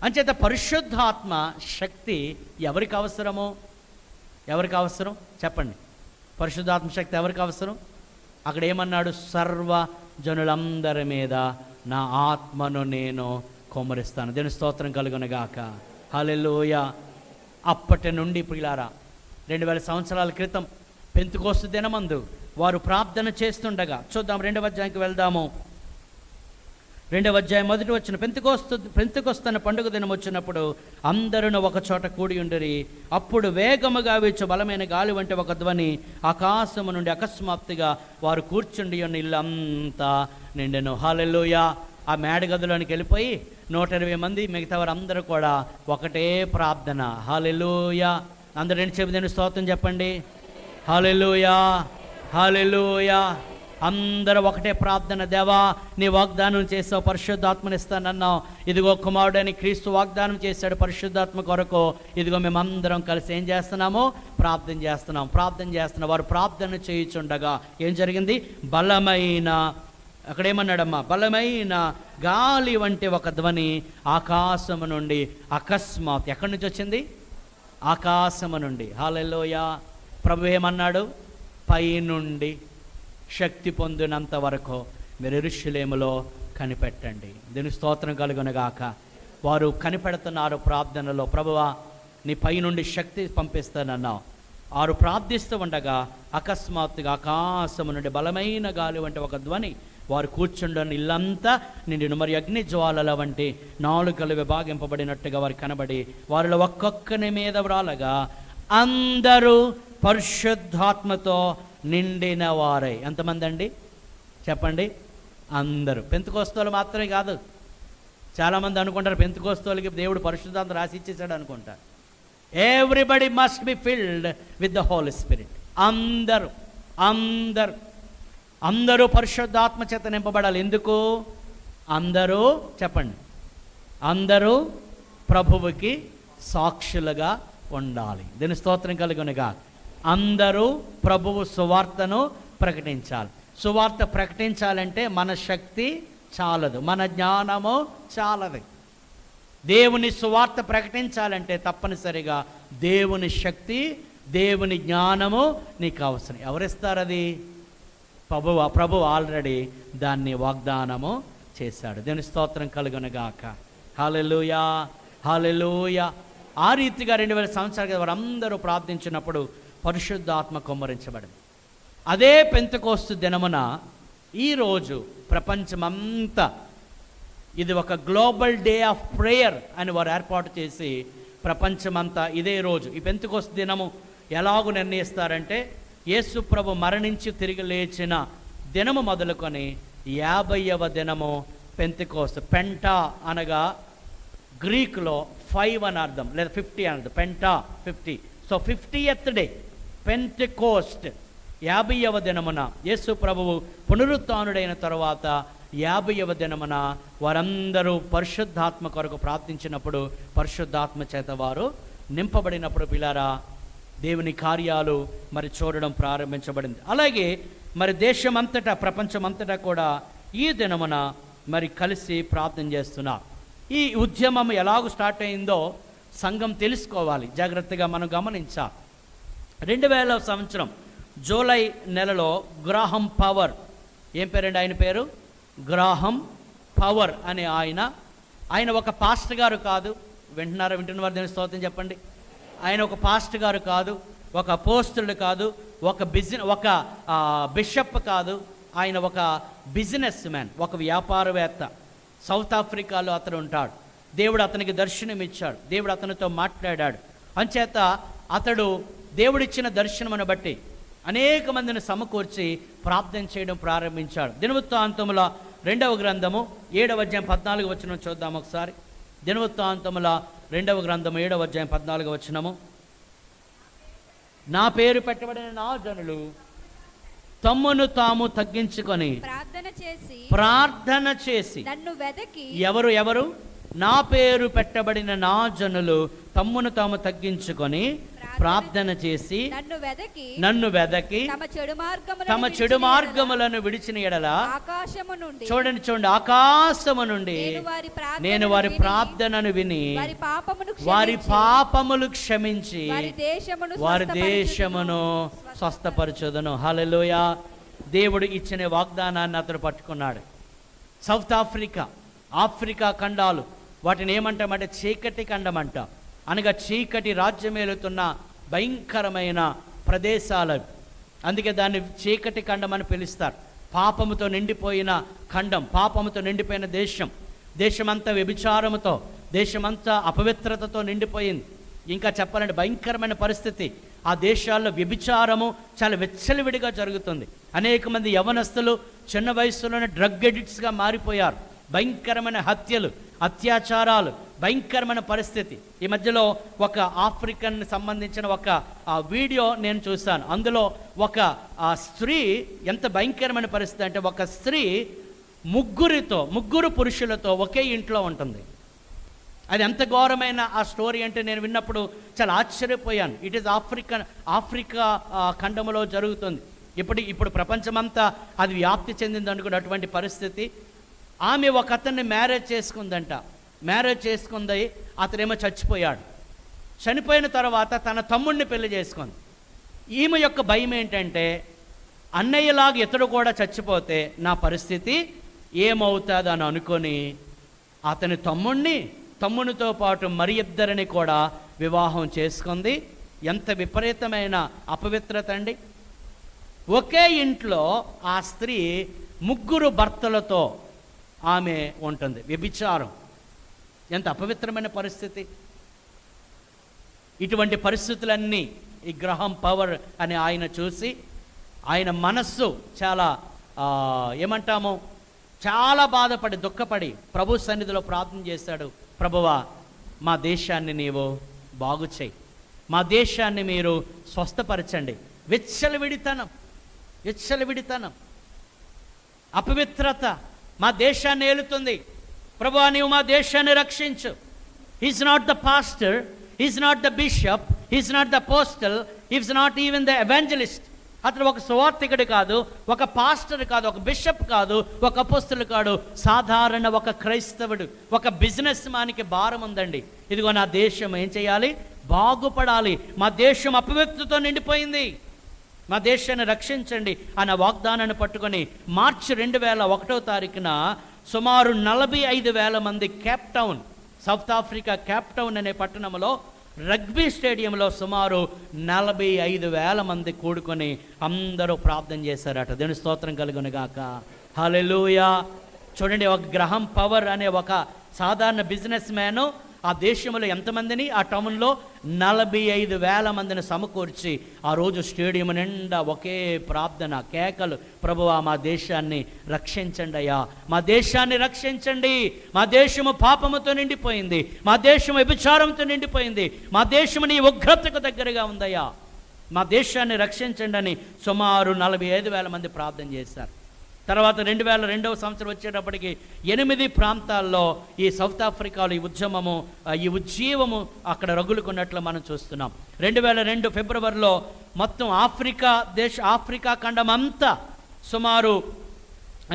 అంచేత పరిశుద్ధాత్మ శక్తి ఎవరికి అవసరమో? ఎవరికి అవసరం చెప్పండి? పరిశుద్ధాత్మ శక్తి ఎవరికి అవసరం? అక్కడ ఏమన్నాడు? సర్వ జనులందరి మీద నా ఆత్మను నేను కుమ్మరిస్తాను. దేవుని స్తోత్రం కలుగును గాక. హల్లెలూయా. అప్పటి నుండి ప్రియులారా 2000 సంవత్సరాల క్రితం పెంతెకోస్తు దినమందు వారు ప్రార్థన చేస్తుండగా, చూద్దాం 2వ అధ్యాయానికి వెళ్దాము. 2వ అధ్యాయం 1వ వచనం. పెంతెకోస్తు అనే పండుగ దినం వచ్చినప్పుడు అందరూ ఒక చోట కూడి ఉండిరి. అప్పుడు వేగముగా వీచు బలమైన గాలి వంటి ఒక ధ్వని ఆకాశము నుండి అకస్మాత్తుగా వారు కూర్చుండి ఉన్న ఇల్లంతా నిండెను. హల్లెలూయా. ఆ మేడగదిలోనికి వెళ్ళిపోయి 120 మంది, మిగతా వారు అందరూ కూడా ఒకటే ప్రార్థన. హల్లెలూయా. అందరూ 2 చెబుదని స్తోత్రం చెప్పండి. హల్లెలూయా, హల్లెలూయా. అందరూ ఒకటే ప్రార్థన. దేవా, నీ వాగ్దానం చేసావు, పరిశుద్ధాత్మని ఇస్తానన్నావు. ఇదిగో కుమారుడని క్రీస్తు వాగ్దానం చేశాడు పరిశుద్ధాత్మ కొరకు. ఇదిగో మేమందరం కలిసి ఏం చేస్తున్నాము? ప్రార్థన చేస్తున్నాం. వారు ప్రార్థన చేయుచుండగా ఏం జరిగింది? బలమైన, అక్కడేమన్నాడమ్మా? బలమైన గాలి వంటి ఒక ధ్వని ఆకాశము నుండి అకస్మాత్. ఎక్కడి నుంచి వచ్చింది? ఆకాశము నుండి. హల్లెలూయా. ప్రభు ఏమన్నాడు? పైనుండి శక్తి పొందినంత వరకు మీరు యెరూషలేములో కనిపెట్టండి. దీని స్తోత్రం కలుగును గాక. వారు కనిపెడుతున్నారు ప్రార్థనలో. ప్రభువా, నీ పైనుండి శక్తి పంపిస్తానన్నావు. వారు ప్రార్థిస్తూ ఉండగా అకస్మాత్తుగా ఆకాశము నుండి బలమైన గాలి వంటి ఒక ధ్వని వారు కూర్చుండని ఇల్లంతా నిండిన. మరి అగ్ని జ్వాలల వంటి నాలుకలు విభాగింపబడినట్టుగా వారు కనబడి వారిలో ఒక్కొక్కని మీద వ్రాలగా అందరూ పరిశుద్ధాత్మతో నిండిన వారై. ఎంతమంది అండి చెప్పండి? అందరూ. పెంతెకోస్తోలు మాత్రమే కాదు. చాలామంది అనుకుంటారు పెంతెకోస్తోలకి దేవుడు పరిశుద్ధాత్మ రాసి ఇచ్చేసాడు అనుకుంటారు. Everybody must be filled with the holy spirit. అందరూ అందరూ అందరూ పరిశుద్ధాత్మ చేత నింపబడాలి. ఎందుకు? అందరూ చెప్పండి, అందరూ ప్రభువుకి సాక్షులుగా ఉండాలి. దీని స్తోత్రం కలుగునుగా. అందరూ ప్రభువు సువార్తను ప్రకటించాలి. సువార్త ప్రకటించాలంటే మన శక్తి చాలదు, మన జ్ఞానము చాలదు. దేవుని సువార్త ప్రకటించాలంటే తప్పనిసరిగా దేవుని శక్తి, దేవుని జ్ఞానము నీకు అవసరం. ఎవరిస్తారు అది? ప్రభు ఆల్రెడీ దాన్ని వాగ్దానము చేశాడు. దేవుని స్తోత్రం కలుగునుగాక. హల్లెలూయా, హల్లెలూయా. ఆ రీతిగా 2000 సంవత్సరాల వారందరూ ప్రార్థించినప్పుడు పరిశుద్ధాత్మ కుమ్మరించబడింది. అదే పెంతెకోస్తు దినమున ఈరోజు ప్రపంచమంతా ఇది ఒక గ్లోబల్ డే ఆఫ్ ప్రేయర్ అని వారు ఏర్పాటు చేసి ప్రపంచమంతా ఇదే రోజు ఈ పెంతెకోస్తు దినము ఎలాగూ నిర్ణయిస్తారంటే, యేసు ప్రభు మరణించి తిరిగి లేచిన దినము మొదలుకొని 50వ దినము పెంతెకోస్తు. పెంటా అనగా గ్రీకులో 5 అని అర్థం, లేదా 50 అని అర్థం. Penta 50. So 50th day Pentecost. 50వ దినమున యేసు ప్రభువు పునరుత్థానుడైన తర్వాత 50వ దినమున వారందరూ పరిశుద్ధాత్మ కొరకు ప్రార్థించినప్పుడు పరిశుద్ధాత్మ చేత వారు నింపబడినప్పుడు పిల్లారా దేవుని కార్యాలు మరి చూడడం ప్రారంభించబడింది. అలాగే మరి దేశమంతటా ప్రపంచమంతటా కూడా ఈ దినమున మరి కలిసి ప్రార్థన చేస్తున్నారు. ఈ ఉద్యమం ఎలాగూ స్టార్ట్ అయిందో సంఘం తెలుసుకోవాలి, జాగ్రత్తగా మనం గమనించాలి. 2000వ సంవత్సరం జూలై నెలలో గ్రాహం పవర్, ఏం పేరండి ఆయన పేరు? గ్రాహం పవర్ అనే ఆయన ఒక పాస్టర్ గారు కాదు. వింటున్నవారు దేని స్తోత్రం చెప్పండి. ఆయన ఒక పాస్టర్ గారు కాదు, ఒక అపోస్తలుడు కాదు, ఒక బిషప్ కాదు. ఆయన ఒక బిజినెస్ మ్యాన్, ఒక వ్యాపారవేత్త. సౌత్ ఆఫ్రికాలో అతను ఉంటాడు. దేవుడు అతనికి దర్శనం ఇచ్చాడు, దేవుడు అతనితో మాట్లాడాడు. అంచేత అతడు దేవుడిచ్చిన దర్శనమును బట్టి అనేక మందిని సమకూర్చి ప్రార్థన చేయడం ప్రారంభించాడు. దినవృత్తాంతముల 2వ గ్రంథము 7వ అధ్యాయం 14వ వచనం చూద్దాం ఒకసారి. దినవృత్తాంతముల 2వ గ్రంథము 7వ అధ్యాయం 14వ వచనము. నా పేరు పెట్టబడిన నా జనులు తమ్మును తాము తగ్గించుకొని ప్రార్థన చేసి నన్ను వెదకి. ఎవరు? నా పేరు పెట్టబడిన నా జనులు తమ్మును తాము తగ్గించుకొని ప్రార్థన చేసి నన్ను వెదకి తమ చెడు మార్గములను విడిచిన ఎడల చూడండి ఆకాశము నుండి నేను వారి ప్రార్థనను విని వారి పాపములు క్షమించి వారి దేశమును స్వస్థపరచుదును. హల్లెలూయా. దేవుడు ఇచ్చిన వాగ్దానాన్ని అతడు పట్టుకున్నాడు. సౌత్ ఆఫ్రికా ఖండాలు, వాటిని ఏమంటామంటే చీకటి ఖండం అంటాం. అనగా చీకటి రాజ్యమేలుతున్న భయంకరమైన ప్రదేశాలు. అందుకే దాన్ని చీకటి ఖండం అని పిలుస్తారు. పాపముతో నిండిపోయిన ఖండం, పాపముతో నిండిపోయిన దేశమంతా వ్యభిచారముతో, దేశమంతా అపవిత్రతతో నిండిపోయింది. ఇంకా చెప్పాలంటే భయంకరమైన పరిస్థితి. ఆ దేశాల్లో వ్యభిచారము చాలా వెచ్చలివిడిగా జరుగుతుంది. అనేక మంది యవనస్తులు చిన్న వయసులోనే డ్రగ్ ఎడిక్ట్స్గా మారిపోయారు. భయంకరమైన హత్యలు, అత్యాచారాలు, భయంకరమైన పరిస్థితి. ఈ మధ్యలో ఒక ఆఫ్రికన్ సంబంధించిన ఒక వీడియో నేను చూశాను. అందులో ఒక స్త్రీ, ఎంత భయంకరమైన పరిస్థితి అంటే, ఒక స్త్రీ ముగ్గురు పురుషులతో ఒకే ఇంట్లో ఉంటుంది. అది ఎంత ఘోరమైన ఆ స్టోరీ అంటే నేను విన్నప్పుడు చాలా ఆశ్చర్యపోయాను. ఇట్ ఈస్ ఆఫ్రికా ఖండంలో జరుగుతుంది. ఇప్పుడు ప్రపంచమంతా అది వ్యాప్తి చెందింది అనుకున్నటువంటి పరిస్థితి. ఆమె ఒక అతన్ని మ్యారేజ్ చేసుకుందంట. మ్యారేజ్ చేసుకుంది, అతనేమో చచ్చిపోయాడు. చనిపోయిన తర్వాత తన తమ్ముడిని పెళ్లి చేసుకుంది. ఈమె యొక్క భయం ఏంటంటే, అన్నయ్యలాగా ఇతడు కూడా చచ్చిపోతే నా పరిస్థితి ఏమవుతుందో అని అనుకొని అతని తమ్మునితో పాటు మరి ఇద్దరిని కూడా వివాహం చేసుకుంది. ఎంత విపరీతమైన అపవిత్రత అండి. ఒకే ఇంట్లో ఆ స్త్రీ 3 భర్తలతో ఆమె ఉంటుంది. వ్యభిచారం, ఎంత అపవిత్రమైన పరిస్థితి. ఇటువంటి పరిస్థితులన్నీ ఈ గ్రహం పవర్ అని ఆయన చూసి ఆయన మనస్సు చాలా ఏమంటాము, చాలా బాధపడి దుఃఖపడి ప్రభు సన్నిధిలో ప్రార్థన చేశాడు. ప్రభువా, మా దేశాన్ని నీవు బాగు చేయి, మా దేశాన్ని మీరు స్వస్థపరచండి. విచ్చలవిడితనం, అపవిత్రత మా దేశాన్ని ఏలుతుంది. ప్రభువా, నీవు మా దేశాన్ని రక్షించు. Is not the pastor, is not the bishop, is not the apostle, is not even the evangelist. అతను ఒక సువార్తికుడు కాదు, ఒక పాస్టర్ కాదు, ఒక బిషప్ కాదు, ఒక అపోస్తలు కాదు, సాధారణ ఒక క్రైస్తవుడు, ఒక బిజినెస్ మ్యాన్కి భారం ఉందండి. ఇదిగో నా దేశం ఏం చేయాలి, బాగుపడాలి, మా దేశం అపవిత్రతో నిండిపోయింది, మా దేశాన్ని రక్షించండి అన్న వాగ్దానాన్ని పట్టుకొని మార్చి 2001వ తారీఖున సుమారు 45,000 మంది Cape town, south Africa Cape town అనే పట్టణంలో రగ్బీ స్టేడియంలో సుమారు 45,000 మంది కూడుకొని అందరూ ప్రార్థన చేశారట. దేవుని స్తోత్రం కలుగును గాక. హల్లెలూయా. చూడండి, ఒక గ్రహం పవర్ అనే ఒక సాధారణ బిజినెస్ మ్యాను ఆ దేశంలో ఎంతమందిని, ఆ టౌన్లో 45,000 మందిని సమకూర్చి ఆ రోజు స్టేడియం నిండా ఒకే ప్రార్థన, కేకలు, ప్రభువా మా దేశాన్ని రక్షించండి అయ్యా, మా దేశాన్ని రక్షించండి, మా దేశము పాపముతో నిండిపోయింది, మా దేశము వ్యభిచారంతో నిండిపోయింది, మా దేశము నీ ఉగ్రతకు దగ్గరగా ఉందయ్యా, మా దేశాన్ని రక్షించండి అని సుమారు 45,000 మంది ప్రార్థన చేశారు. తర్వాత 2002వ సంవత్సరం వచ్చేటప్పటికి 8 ప్రాంతాల్లో ఈ సౌత్ ఆఫ్రికాలో ఈ ఉజ్జీవము అక్కడ రగులుకున్నట్లు మనం చూస్తున్నాం. 2002 ఫిబ్రవరిలో మొత్తం ఆఫ్రికా ఖండం అంతా సుమారు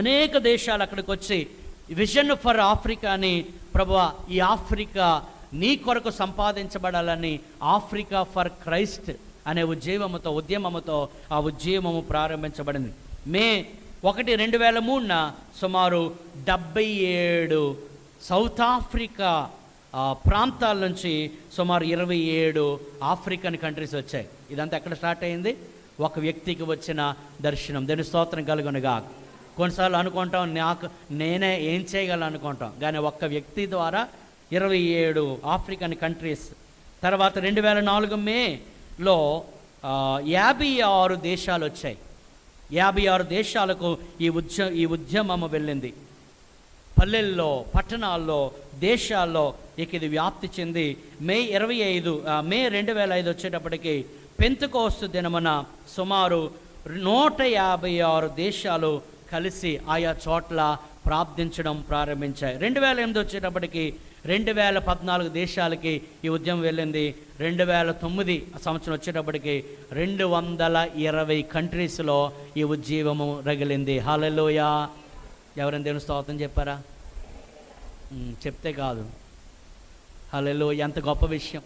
అనేక దేశాలు అక్కడికి వచ్చి విజన్ ఫర్ ఆఫ్రికా అని, ప్రభువా ఈ ఆఫ్రికా నీ కొరకు సంపాదించబడాలని ఆఫ్రికా ఫర్ క్రైస్ట్ అనే ఉద్యమముతో ఆ ఉద్యమము ప్రారంభించబడింది. మే 1, 2003న సుమారు 77 సౌత్ ఆఫ్రికా ప్రాంతాల నుంచి సుమారు 27 ఆఫ్రికన్ కంట్రీస్ వచ్చాయి. ఇదంతా ఎక్కడ స్టార్ట్ అయింది, ఒక వ్యక్తికి వచ్చిన దర్శనం. దాని స్తోత్రం కలుగునుగా. కొన్నిసార్లు అనుకుంటాం నేనే ఏం చేయగలను అనుకుంటాం, కానీ ఒక్క వ్యక్తి ద్వారా 27 ఆఫ్రికన్ కంట్రీస్. తర్వాత 2004 మేలో 56 దేశాలు వచ్చాయి. 56 దేశాలకు ఈ ఉద్యమము వెళ్ళింది. పల్లెల్లో, పట్టణాల్లో, దేశాల్లో ఇది వ్యాప్తి చెంది మే 2005 వచ్చేటప్పటికి పెంతెకోస్తు దినమున సుమారు 156 దేశాలు కలిసి ఆయా చోట్ల ప్రార్థించడం ప్రారంభించాయి. 2008 వచ్చేటప్పటికి 2014 దేశాలకి ఈ ఉద్యమం వెళ్ళింది. 2009 సంవత్సరం వచ్చేటప్పటికి 220 కంట్రీస్లో ఈ ఉద్యమము రగిలింది. హల్లెలూయా. ఎవరైనా దేవుని స్తోత్రం చెప్పారా? చెప్తే కాదు. హల్లెలూయా. ఎంత గొప్ప విషయం.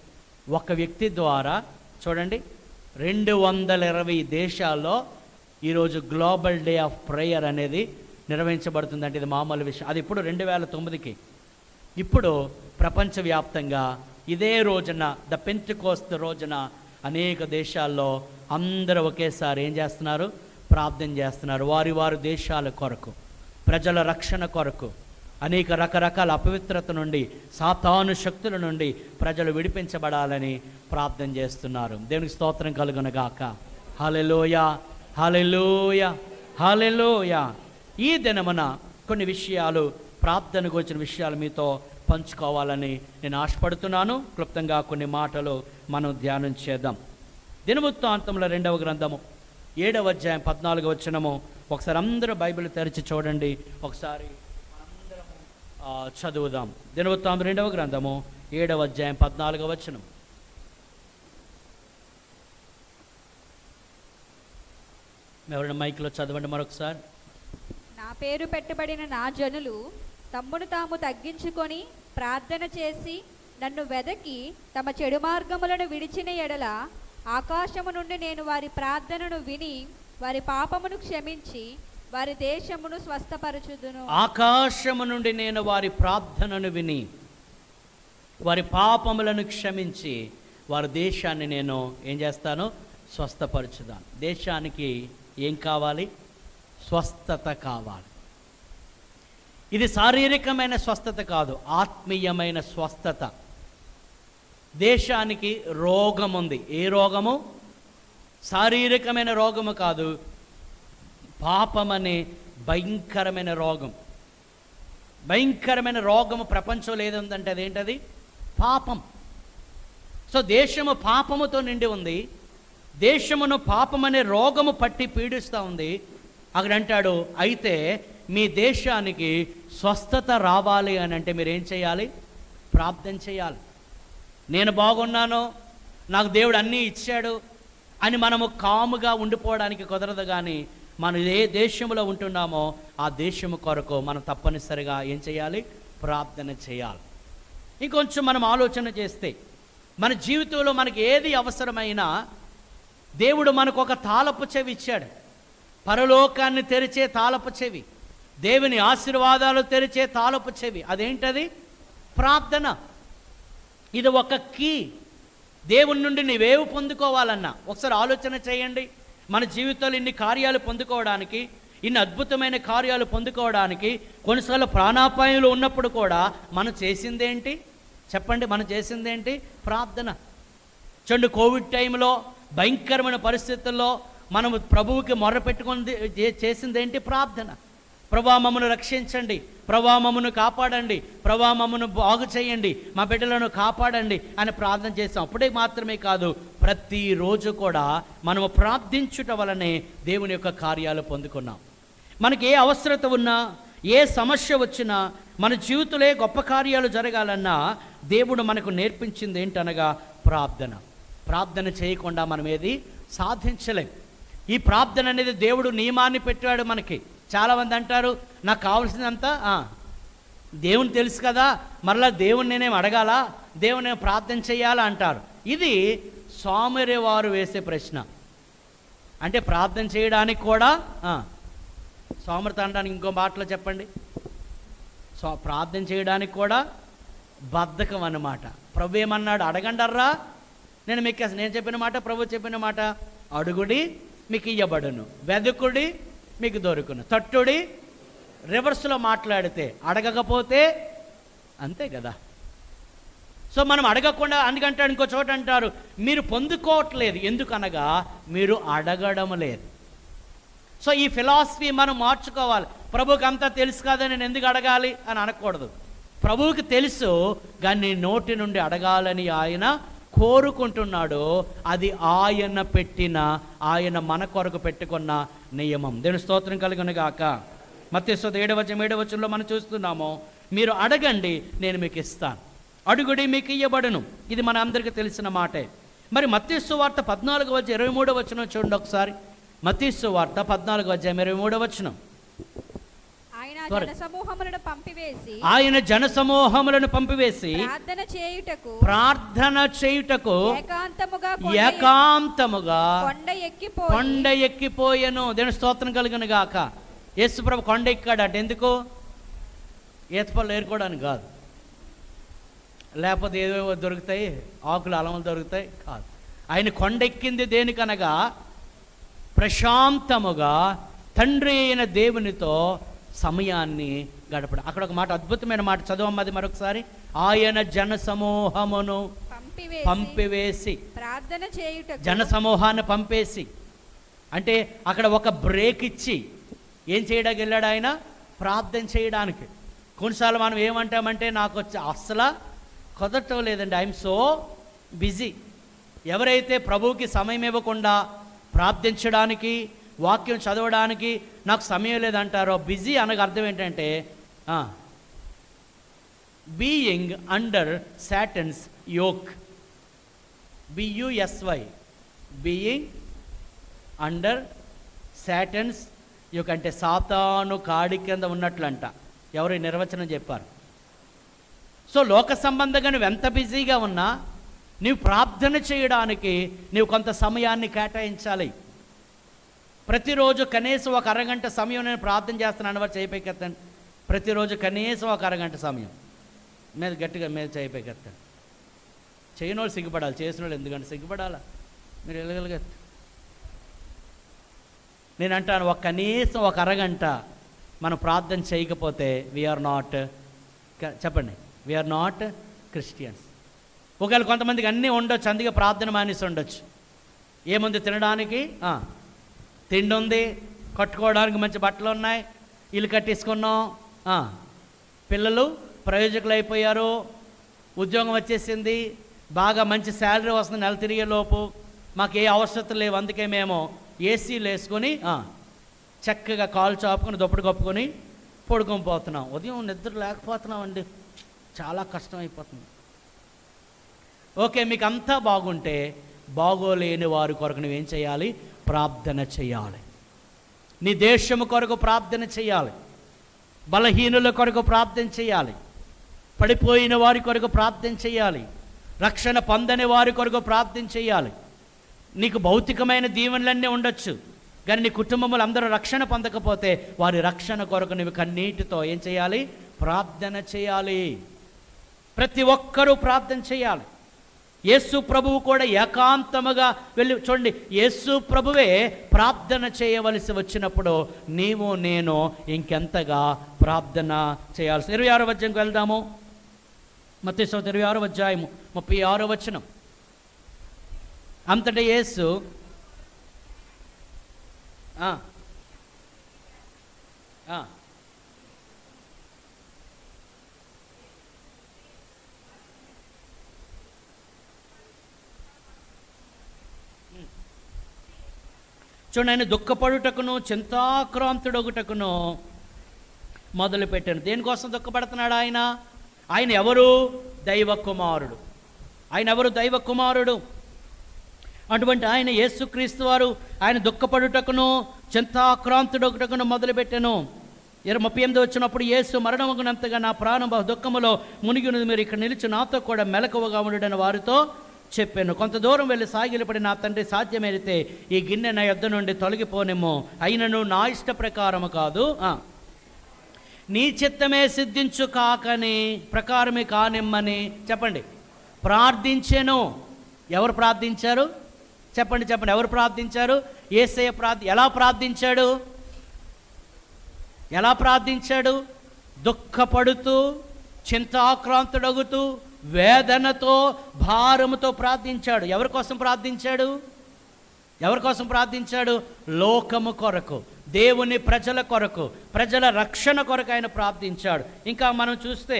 ఒక వ్యక్తి ద్వారా చూడండి 220 దేశాల్లో ఈరోజు గ్లోబల్ డే ఆఫ్ ప్రేయర్ అనేది నిర్వహించబడుతుంది. అంటే ఇది మామూలు విషయం. అది ఇప్పుడు 2009కి. ఇప్పుడు ప్రపంచవ్యాప్తంగా ఇదే రోజున, ద పెంటెకోస్తు రోజున అనేక దేశాల్లో అందరూ ఒకేసారి ఏం చేస్తున్నారు, ప్రార్థన చేస్తున్నారు. వారి దేశాల కొరకు, ప్రజల రక్షణ కొరకు, అనేక రకరకాల అపవిత్రత నుండి, సాతాను శక్తుల నుండి ప్రజలు విడిపించబడాలని ప్రార్థన చేస్తున్నారు. దేవునికి స్తోత్రం కలుగునుగాక. హల్లెలూయా, హల్లెలూయా, హల్లెలూయా. ఈ దినమున కొన్ని విషయాలు, ప్రార్థనకు వచ్చిన విషయాలు మీతో పంచుకోవాలని నేను ఆశపడుతున్నాను. క్లుప్తంగా కొన్ని మాటలు మనం ధ్యానం చేద్దాం. దినవృత్తాంతముల 2వ గ్రంథము 7వ అధ్యాయం 14వ వచనము. ఒకసారి అందరూ బైబిల్ తెరిచి చూడండి. ఒకసారి అందరం చదువుదాం. దినవృత్తాంతం 2వ గ్రంథము 7వ అధ్యాయం 14వ వచనం. ఎవరైనా మైక్లో చదవండి మరొకసారి. నా పేరు పెట్టబడిన నా జనులు తమ్మును తాము తగ్గించుకొని ప్రార్థన చేసి నన్ను వెదకి తమ చెడు మార్గములను విడిచిన ఎడల ఆకాశము నుండి నేను వారి ప్రార్థనను విని వారి పాపమును క్షమించి వారి దేశమును స్వస్థపరచుదును. ఆకాశము నుండి నేను వారి ప్రార్థనను విని వారి పాపములను క్షమించి వారి దేశాన్ని నేను ఏం చేస్తాను, స్వస్థపరచుదాను. దేశానికి ఏం కావాలి? స్వస్థత కావాలి. ఇది శారీరకమైన స్వస్థత కాదు, ఆత్మీయమైన స్వస్థత. దేశానికి రోగం ఉంది. ఏ రోగము? శారీరకమైన రోగము కాదు, పాపమనే భయంకరమైన రోగం. భయంకరమైన రోగము ప్రపంచంలో ఏది ఉందంటే అదేంటది? పాపం. సో దేశము పాపముతో నిండి ఉంది. దేశమును పాపమనే రోగము పట్టి పీడిస్తూ ఉంది. అక్కడ అంటాడు, అయితే మీ దేశానికి స్వస్థత రావాలి అని అంటే మీరు ఏం చేయాలి? ప్రార్థన చేయాలి. నేను బాగున్నాను, నాకు దేవుడు అన్నీ ఇచ్చాడు అని మనము కాముగా ఉండిపోవడానికి కుదరదు. కానీ మనం ఏ దేశంలో ఉంటున్నామో ఆ దేశము కొరకు మనం తప్పనిసరిగా ఏం చేయాలి? ప్రార్థన చేయాలి. ఇంకొంచెం మనం ఆలోచన చేస్తే మన జీవితంలో మనకి ఏది అవసరమైనా దేవుడు మనకు ఒక తాళపు చెవి ఇచ్చాడు. పరలోకాన్ని తెరిచే తాళపు చెవి, దేవుని ఆశీర్వాదాలు తెరిచే తాళపు చెవి. అదేంటది? ప్రార్థన. ఇది ఒక కీ. దేవుని నుండి నీవేవి పొందుకోవాలన్నా ఒకసారి ఆలోచన చేయండి. మన జీవితంలో ఇన్ని కార్యాలు పొందుకోవడానికి, ఇన్ని అద్భుతమైన కార్యాలు పొందుకోవడానికి, కొన్నిసార్లు ప్రాణాపాయంలో ఉన్నప్పుడు కూడా మనం చేసిందేంటి చెప్పండి? మనం చేసిందేంటి? ప్రార్థన. చూడండి, కోవిడ్ టైంలో భయంకరమైన పరిస్థితుల్లో మనము ప్రభువుకి మొర్ర పెట్టుకొని చేసిందేంటి? ప్రార్థన. ప్రభువా మమ్మను రక్షించండి, ప్రభువా మమ్మను కాపాడండి, ప్రభువా మమ్మను బాగు చేయండి, మా బిడ్డలను కాపాడండి అని ప్రార్థన చేస్తాం. అప్పుడే మాత్రమే కాదు, ప్రతిరోజు కూడా మనము ప్రార్థించుట వలనే దేవుని యొక్క కార్యాలు పొందుకున్నాం. మనకి ఏ అవసరత ఉన్నా, ఏ సమస్య వచ్చినా, మన జీవితంలో ఏ గొప్ప కార్యాలు జరగాలన్నా దేవుడు మనకు నేర్పించింది ఏంటనగా ప్రార్థన. ప్రార్థన చేయకుండా మనం ఏది సాధించలేం. ఈ ప్రార్థన అనేది దేవుడు నియమాన్ని పెట్టాడు మనకి. చాలామంది అంటారు, నాకు కావాల్సిందంతా దేవుని తెలుసు కదా, మరలా దేవుని నేనేం అడగాలా, దేవుని నేను ప్రార్థన చేయాలా అంటారు. ఇది సోమరి వారు వేసే ప్రశ్న. అంటే ప్రార్థన చేయడానికి కూడా సోమరిత అనడానికి ఇంకో మాటలో చెప్పండి, ప్రార్థన చేయడానికి కూడా బద్ధకం అన్నమాట. ప్రభు ఏమన్నాడు? అడగండర్రా, నేను చెప్పిన మాట, ప్రభు చెప్పిన మాట, అడుగుడి మీకు ఇయ్యబడును, వెదుకుడి మీకు దొరుకును, తట్టుడి. రివర్స్లో మాట్లాడితే అడగకపోతే అంతే కదా. సో మనం అడగకుండా, అందుకంటాడు ఇంకో చోట అంటారు, మీరు పొందుకోవట్లేదు, ఎందుకనగా మీరు అడగడం లేదు. సో ఈ ఫిలాసఫీ మనం మార్చుకోవాలి. ప్రభువుకి అంతా తెలుసు కదా, నేను ఎందుకు అడగాలి అని అనకూడదు. ప్రభువుకి తెలుసు, కానీ నోటి నుండి అడగాలని ఆయన కోరుకుంటున్నాడు. అది ఆయన పెట్టిన, ఆయన మన కొరకు పెట్టుకున్న నియమం. దేవుని స్తోత్రం కలుగును గాక. మత్తయి 7:7 మనం చూస్తున్నాము, మీరు అడగండి నేను మీకు ఇస్తాను, అడుగుడి మీకు ఇయ్యబడును. ఇది మన అందరికీ తెలిసిన మాటే. మరి మత్తయి సువార్త 14:23 చూడండి ఒకసారి. మత్తయి సువార్త 14:23. ఆయన జనసమూహములను పంపివేసి ప్రార్థన చేయుటకు ఏకాంతముగా కొండ ఎక్కిపోయెను. దేవుని స్తోత్రం కలుగును గాక. యేసుప్రభు కొండ ఎక్కాడట. ఎందుకు? ఈతపళ్ళు ఏరుకోవడానికి కాదు, లేకపోతే ఏవేవో దొరుకుతాయి, ఆకులు అలములు దొరుకుతాయి కాదు. ఆయన కొండ ఎక్కింది దేనికనగా ప్రశాంతముగా తండ్రి అయిన దేవునితో సమయాన్ని గడపడం. అక్కడ ఒక మాట, అద్భుతమైన మాట చదవమ్మది మరొకసారి. ఆయన జనసమూహమును పంపివేసి ప్రార్థన చేయుటకు, జనసమూహాన్ని పంపేసి అంటే అక్కడ ఒక బ్రేక్ ఇచ్చి ఏం చేయడానికి వెళ్ళాడు ఆయన? ప్రార్థన చేయడానికి. కొన్నిసార్లు మనం ఏమంటామంటే, నాకు అస్సలు కుదరటం లేదండి, ఐఎమ్ సో బిజీ. ఎవరైతే ప్రభువుకి సమయం ఇవ్వకుండా ప్రార్థించడానికి, వాక్యం చదవడానికి నాకు సమయం లేదంటారో, బిజీ అనగా అర్థం ఏంటంటే being under Satan's yoke. BUSY, being under Satan's yoke అంటే సాతాను కాడి కింద ఉన్నట్లంట. ఎవరు నిర్వచనం చెప్పారు. సో లోక సంబంధంగా నువ్వు ఎంత బిజీగా ఉన్నా నీవు ప్రార్థన చేయడానికి నీవు కొంత సమయాన్ని కేటాయించాలి. ప్రతిరోజు కనీసం ఒక అరగంట సమయం నేను ప్రార్థన చేస్తున్నాను వారు చేయిపోయికెత్తండి. ప్రతిరోజు కనీసం ఒక అరగంట సమయం మీద గట్టిగా మీద చేయిపోయికెత్తండి. చేయని వాళ్ళు సిగ్గుపడాలి, చేసిన వాళ్ళు ఎందుకంటే సిగ్గుపడాలా? మీరు వెళ్ళగలిగేది. నేను అంటాను, ఒక కనీసం ఒక అరగంట మనం ప్రార్థన చేయకపోతే వీఆర్ నాట్, చెప్పండి, వీఆర్ నాట్ క్రిస్టియన్స్. ఒకవేళ కొంతమందికి అన్నీ ఉండొచ్చు, అందుకే ప్రార్థన మానేసి ఉండొచ్చు. ఏముంది తినడానికి? తిండి ఉంది, కట్టుకోవడానికి మంచి బట్టలు ఉన్నాయి, ఇల్లు కట్టేసుకున్నాం, పిల్లలు ప్రయోజకులు అయిపోయారు, ఉద్యోగం వచ్చేసింది, బాగా మంచి శాలరీ వస్తుంది నెల తిరిగే లోపు, మాకు ఏ అవసరం లేవు, అందుకే మేము ఏసీలు వేసుకొని చక్కగా కాలు చాపుకొని దుప్పటి కప్పుకొని పడుకొని పోతున్నాం. ఉదయం నిద్ర లేకపోతున్నాం అండి, చాలా కష్టం అయిపోతుంది. ఓకే, మీకు అంతా బాగుంటే బాగోలేని వారి కొరకు నువ్వేం చేయాలి? ప్రార్థన చేయాలి. నీ దేశము కొరకు ప్రార్థన చేయాలి, బలహీనుల కొరకు ప్రార్థన చేయాలి, పడిపోయిన వారి కొరకు ప్రార్థన చేయాలి, రక్షణ పొందని వారి కొరకు ప్రార్థన చేయాలి. నీకు భౌతికమైన దీవెనలన్నీ ఉండొచ్చు, కానీ నీ కుటుంబంలో అందరూ రక్షణ పొందకపోతే వారి రక్షణ కొరకు నువ్వు కన్నీటితో ఏం చేయాలి? ప్రార్థన చేయాలి. ప్రతి ఒక్కరూ ప్రార్థన చేయాలి. యేసు ప్రభువు కూడా ఏకాంతముగా వెళ్ళి చూడండి, యేసు ప్రభువే ప్రార్థన చేయవలసి వచ్చినప్పుడు నీవు నేను ఇంకెంతగా ప్రార్థన చేయాల్సి. 26వ అధ్యాయంకి వెళ్దాము. మత్తయి సువార్త 26వ అధ్యాయము 36వ వచనం. అంతటా యేసు చూడండి, ఆయన దుఃఖపడుటకును చింతాక్రాంతుడొకటకును మొదలుపెట్టాను. దేనికోసం దుఃఖపడుతున్నాడు ఆయన? ఆయన ఎవరు? దైవ కుమారుడు. ఆయన ఎవరు? దైవ కుమారుడు. అటువంటి ఆయన యేసుక్రీస్తు వారు ఆయన దుఃఖపడుటకును చింతాక్రాంతుడొకటకును మొదలుపెట్టాను. 38 వచ్చినప్పుడు యేసు మరణమగునంతగా నా ప్రాణం బహు దుఃఖములో మునిగినది, మీరు ఇక్కడ నిలిచి నాతో కూడా మెలకువగా ఉండడని వారితో చెప్పాను. కొంత దూరం వెళ్ళి సాగిలపడి, నా తండ్రి సాధ్యమైతే ఈ గిన్నె నా యొద్ద నుండి తొలగిపోనేమో, అయినను నా ఇష్ట ప్రకారము కాదు నీ చిత్తమే సిద్ధించు కాకని ప్రకారమే కానిమ్మని చెప్పండి ప్రార్థించెను. ఎవరు ప్రార్థించారు? చెప్పండి చెప్పండి, ఎవరు ప్రార్థించారు? యేసయ్య ఎలా ప్రార్థించాడు? ఎలా ప్రార్థించాడు? దుఃఖపడుతూ, చింతాక్రాంతుడగుతూ, వేదనతో, భారముతో ప్రార్థించాడు. ఎవరి కోసం ప్రార్థించాడు? ఎవరి కోసం ప్రార్థించాడు? లోకము కొరకు, దేవుని ప్రజల కొరకు, ప్రజల రక్షణ కొరకు ఆయన ప్రార్థించాడు. ఇంకా మనం చూస్తే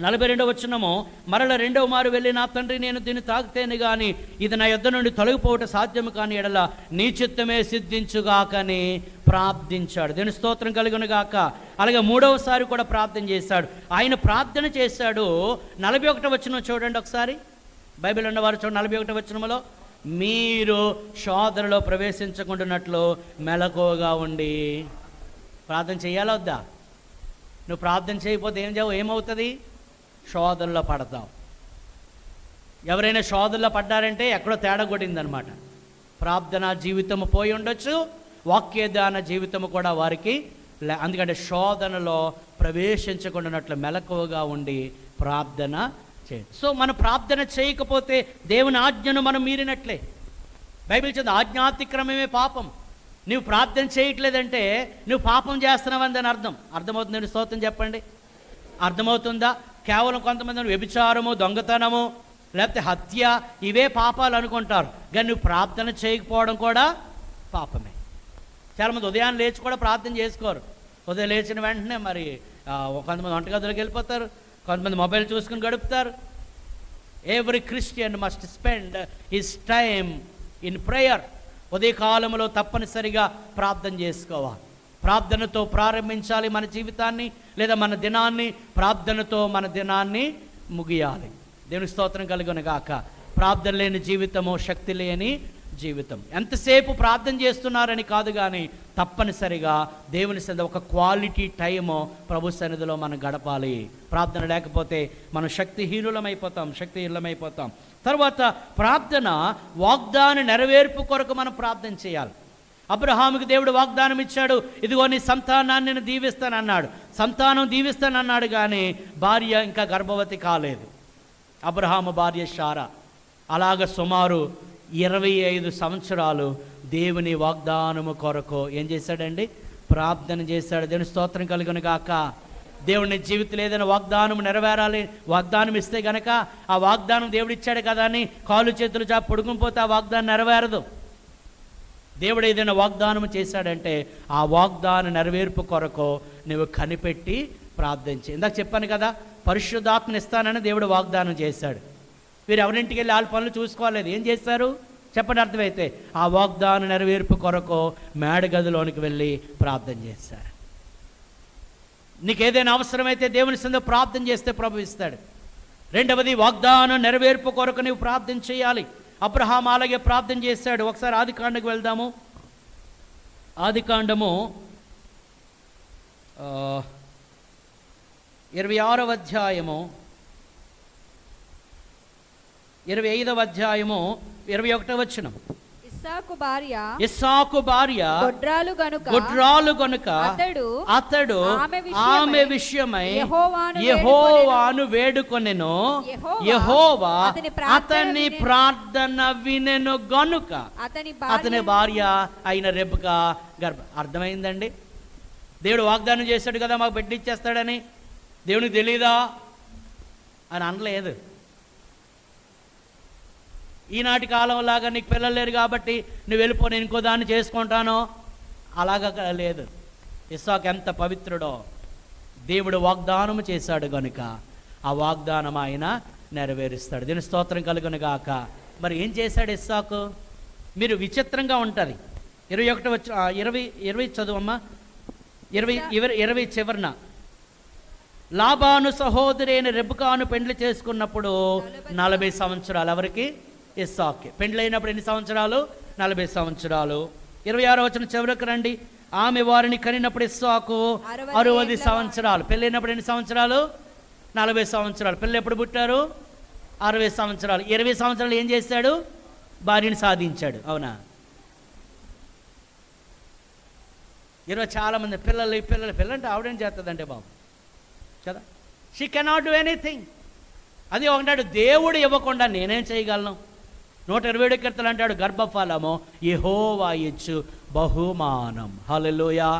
42వ వచనము, మరల రెండవ మారు వెళ్ళి, నా తండ్రి నేను దీన్ని తాకితేనే కానీ ఇది నా యొద్ద నుండి తొలగిపోవటం సాధ్యము కాని ఎడల నీ చిత్తమే సిద్ధించుగాకని ప్రార్థించాడు. దీని స్తోత్రం కలుగును గాక. అలాగే 3వసారి కూడా ప్రార్థన చేశాడు. ఆయన ప్రార్థన చేశాడు. 41వ వచనం చూడండి ఒకసారి, బైబిల్ ఉన్నవారు చూడండి. 41వ వచనములో, మీరు శోధనలో ప్రవేశించకుండానట్లు మెలకువగా ఉండి ప్రార్థన చేయాలా వద్దా? నువ్వు ప్రార్థన చేయకపోతే ఏమవుతుంది? శోధనలో పడతావు. ఎవరైనా శోధనలో పడ్డారంటే ఎక్కడో తేడా కొట్టిందనమాట. ప్రార్థన జీవితము పోయి ఉండొచ్చు, వాక్యదాన జీవితము కూడా వారికి అందుకంటే శోధనలో ప్రవేశించకుండానట్లు మెలకువగా ఉండి ప్రార్థన చేయండి. సో మనం ప్రార్థన చేయకపోతే దేవుని ఆజ్ఞను మనం మీరినట్లే. బైబిల్ చదువు, ఆజ్ఞాతిక్రమమే పాపం. నువ్వు ప్రార్థన చేయట్లేదంటే నువ్వు పాపం చేస్తున్నావని అర్థమవుతుందండి? స్తోత్రం చెప్పండి. అర్థమవుతుందా? కేవలం కొంతమంది వ్యభిచారము, దొంగతనము, లేకపోతే హత్య, ఇవే పాపాలు అనుకుంటారు, కానీ నువ్వు ప్రార్థన చేయకపోవడం కూడా పాపమే. చాలామంది ఉదయాన్ని లేచి కూడా ప్రార్థన చేసుకోరు. ఉదయం లేచిన వెంటనే మరి కొంతమంది వంటగదిలోకి వెళ్ళిపోతారు, కొంతమంది మొబైల్ చూసుకుని గడుపుతారు. Every Christian must spend his time in prayer. ఉదయకాలంలో తప్పనిసరిగా ప్రార్థన చేసుకోవాలి. ప్రార్థనతో ప్రారంభించాలి మన జీవితాన్ని, లేదా మన దినాన్ని ప్రార్థనతో మన దినాన్ని ముగియాలి. దేవుని స్తోత్రం కలుగును గాక. ప్రార్థన లేని జీవితము శక్తి లేని జీవితం. ఎంతసేపు ప్రార్థన చేస్తున్నారని కాదు, కానీ తప్పనిసరిగా దేవుని సన్నిధిలో ఒక క్వాలిటీ టైము ప్రభు సన్నిధిలో మనం గడపాలి. ప్రార్థన లేకపోతే మనం శక్తిహీనులమైపోతాం. తర్వాత ప్రార్థన వాగ్దాన నెరవేర్పు కొరకు మనం ప్రార్థన చేయాలి. అబ్రహాముకి దేవుడు వాగ్దానం ఇచ్చాడు, ఇదిగో నీ సంతానాన్ని నేను దీవిస్తానన్నాడు. సంతానం దీవిస్తానన్నాడు, కానీ భార్య ఇంకా గర్భవతి కాలేదు. అబ్రహాము భార్య శారా. అలాగ సుమారు 25 సంవత్సరాలు దేవుని వాగ్దానము కొరకు ఏం చేశాడండి? ప్రార్థన చేశాడు. దేవుని స్తోత్రం కలుగును గాక. దేవుని జీవితంలో ఏదైనా వాగ్దానం నెరవేరాలి, వాగ్దానం ఇస్తే గనక ఆ వాగ్దానం దేవుడు ఇచ్చాడు కదా అని కాలు చేతులు చాపి పడుకునిపోతే ఆ వాగ్దానం నెరవేరదు. దేవుడు ఏదైనా వాగ్దానం చేశాడంటే ఆ వాగ్దాన నెరవేర్పు కొరకు నువ్వు కనిపెట్టి ప్రార్థించి. ఇందాక చెప్పాను కదా, పరిశుద్ధాత్మని ఇస్తానని దేవుడు వాగ్దానం చేశాడు. వీరు ఎవరింటికి వెళ్ళి వాళ్ళ పనులు చూసుకోలేదు. ఏం చేశారు చెప్పండి, అర్థమైతే ఆ వాగ్దాన నెరవేర్పు కొరకు మేడగదిలోనికి వెళ్ళి ప్రార్థన చేశారు. నీకు ఏదైనా అవసరమైతే దేవుని సందు ప్రార్థన చేస్తే ప్రభు ఇస్తాడు. రెండవది, వాగ్దానం నెరవేర్పు కొరకు నువ్వు ప్రార్థన చేయాలి. అబ్రహాం అలాగే ప్రార్థన చేశాడు. ఒకసారి ఆదికాండకు వెళ్దాము. ఆదికాండము 26వ అధ్యాయము 25వ అధ్యాయము 21వ వచనం. ఇస్సాకు భార్య గొడ్రాలు గనుక అతడు ఆమె విషయమై యెహోవాను వేడుకొనెను. యెహోవా అతని ప్రార్థన వినెను గనుక అతని భార్య అయిన రెబెకా అర్థమైందండి. దేవుడు వాగ్దానం చేశాడు కదా మాకు బిడ్డ ఇచ్చేస్తాడని. దేవునికి తెలీదా అని అనలేదు. ఈనాటి కాలంలాగా నీకు పిల్లలు లేరు కాబట్టి నువ్వు వెళ్ళిపో, నేను ఇంకో దాన్ని చేసుకుంటానో అలాగా లేదు. ఇస్సాకు ఎంత పవిత్రుడో, దేవుడు వాగ్దానం చేశాడు కనుక ఆ వాగ్దానం ఆయన నెరవేరుస్తాడు. దీని స్తోత్రం కలుగును గాక. మరి ఏం చేశాడు ఇస్సాకు? మీరు విచిత్రంగా ఉంటుంది. 20 చదువమ్మా. 20 చివరన లాబాను సహోదరైన రెబెకాను పెండ్లి చేసుకున్నప్పుడు 40 సంవత్సరాలు. ఎవరికి? ఇస్సాకు. పెండ్లైనప్పుడు ఎన్ని సంవత్సరాలు? 40 సంవత్సరాలు. 26వ వచనం చివరికి రండి. ఆమె వారిని కనినప్పుడు ఇస్సాకు 60 సంవత్సరాలు. పెళ్ళైనప్పుడు ఎన్ని సంవత్సరాలు? 40 సంవత్సరాలు. పిల్లలు ఎప్పుడు పుట్టారు? 60 సంవత్సరాలు. 20 సంవత్సరాలు ఏం చేశాడు? భార్యని సాధించాడు. అవునా? ఈరోజు చాలామంది పిల్లలు అంటే ఆవిడేం చేస్తుందంటే బాబు కదా, షీ కెనాట్ డూ ఎనీథింగ్. అది ఒకటాడు, దేవుడు ఇవ్వకుండా నేనేం చేయగలను? 127 కీర్తనలు అంటాడు, గర్భఫలము యెహోవా ఇచ్చు బహుమానం. హల్లెలూయా.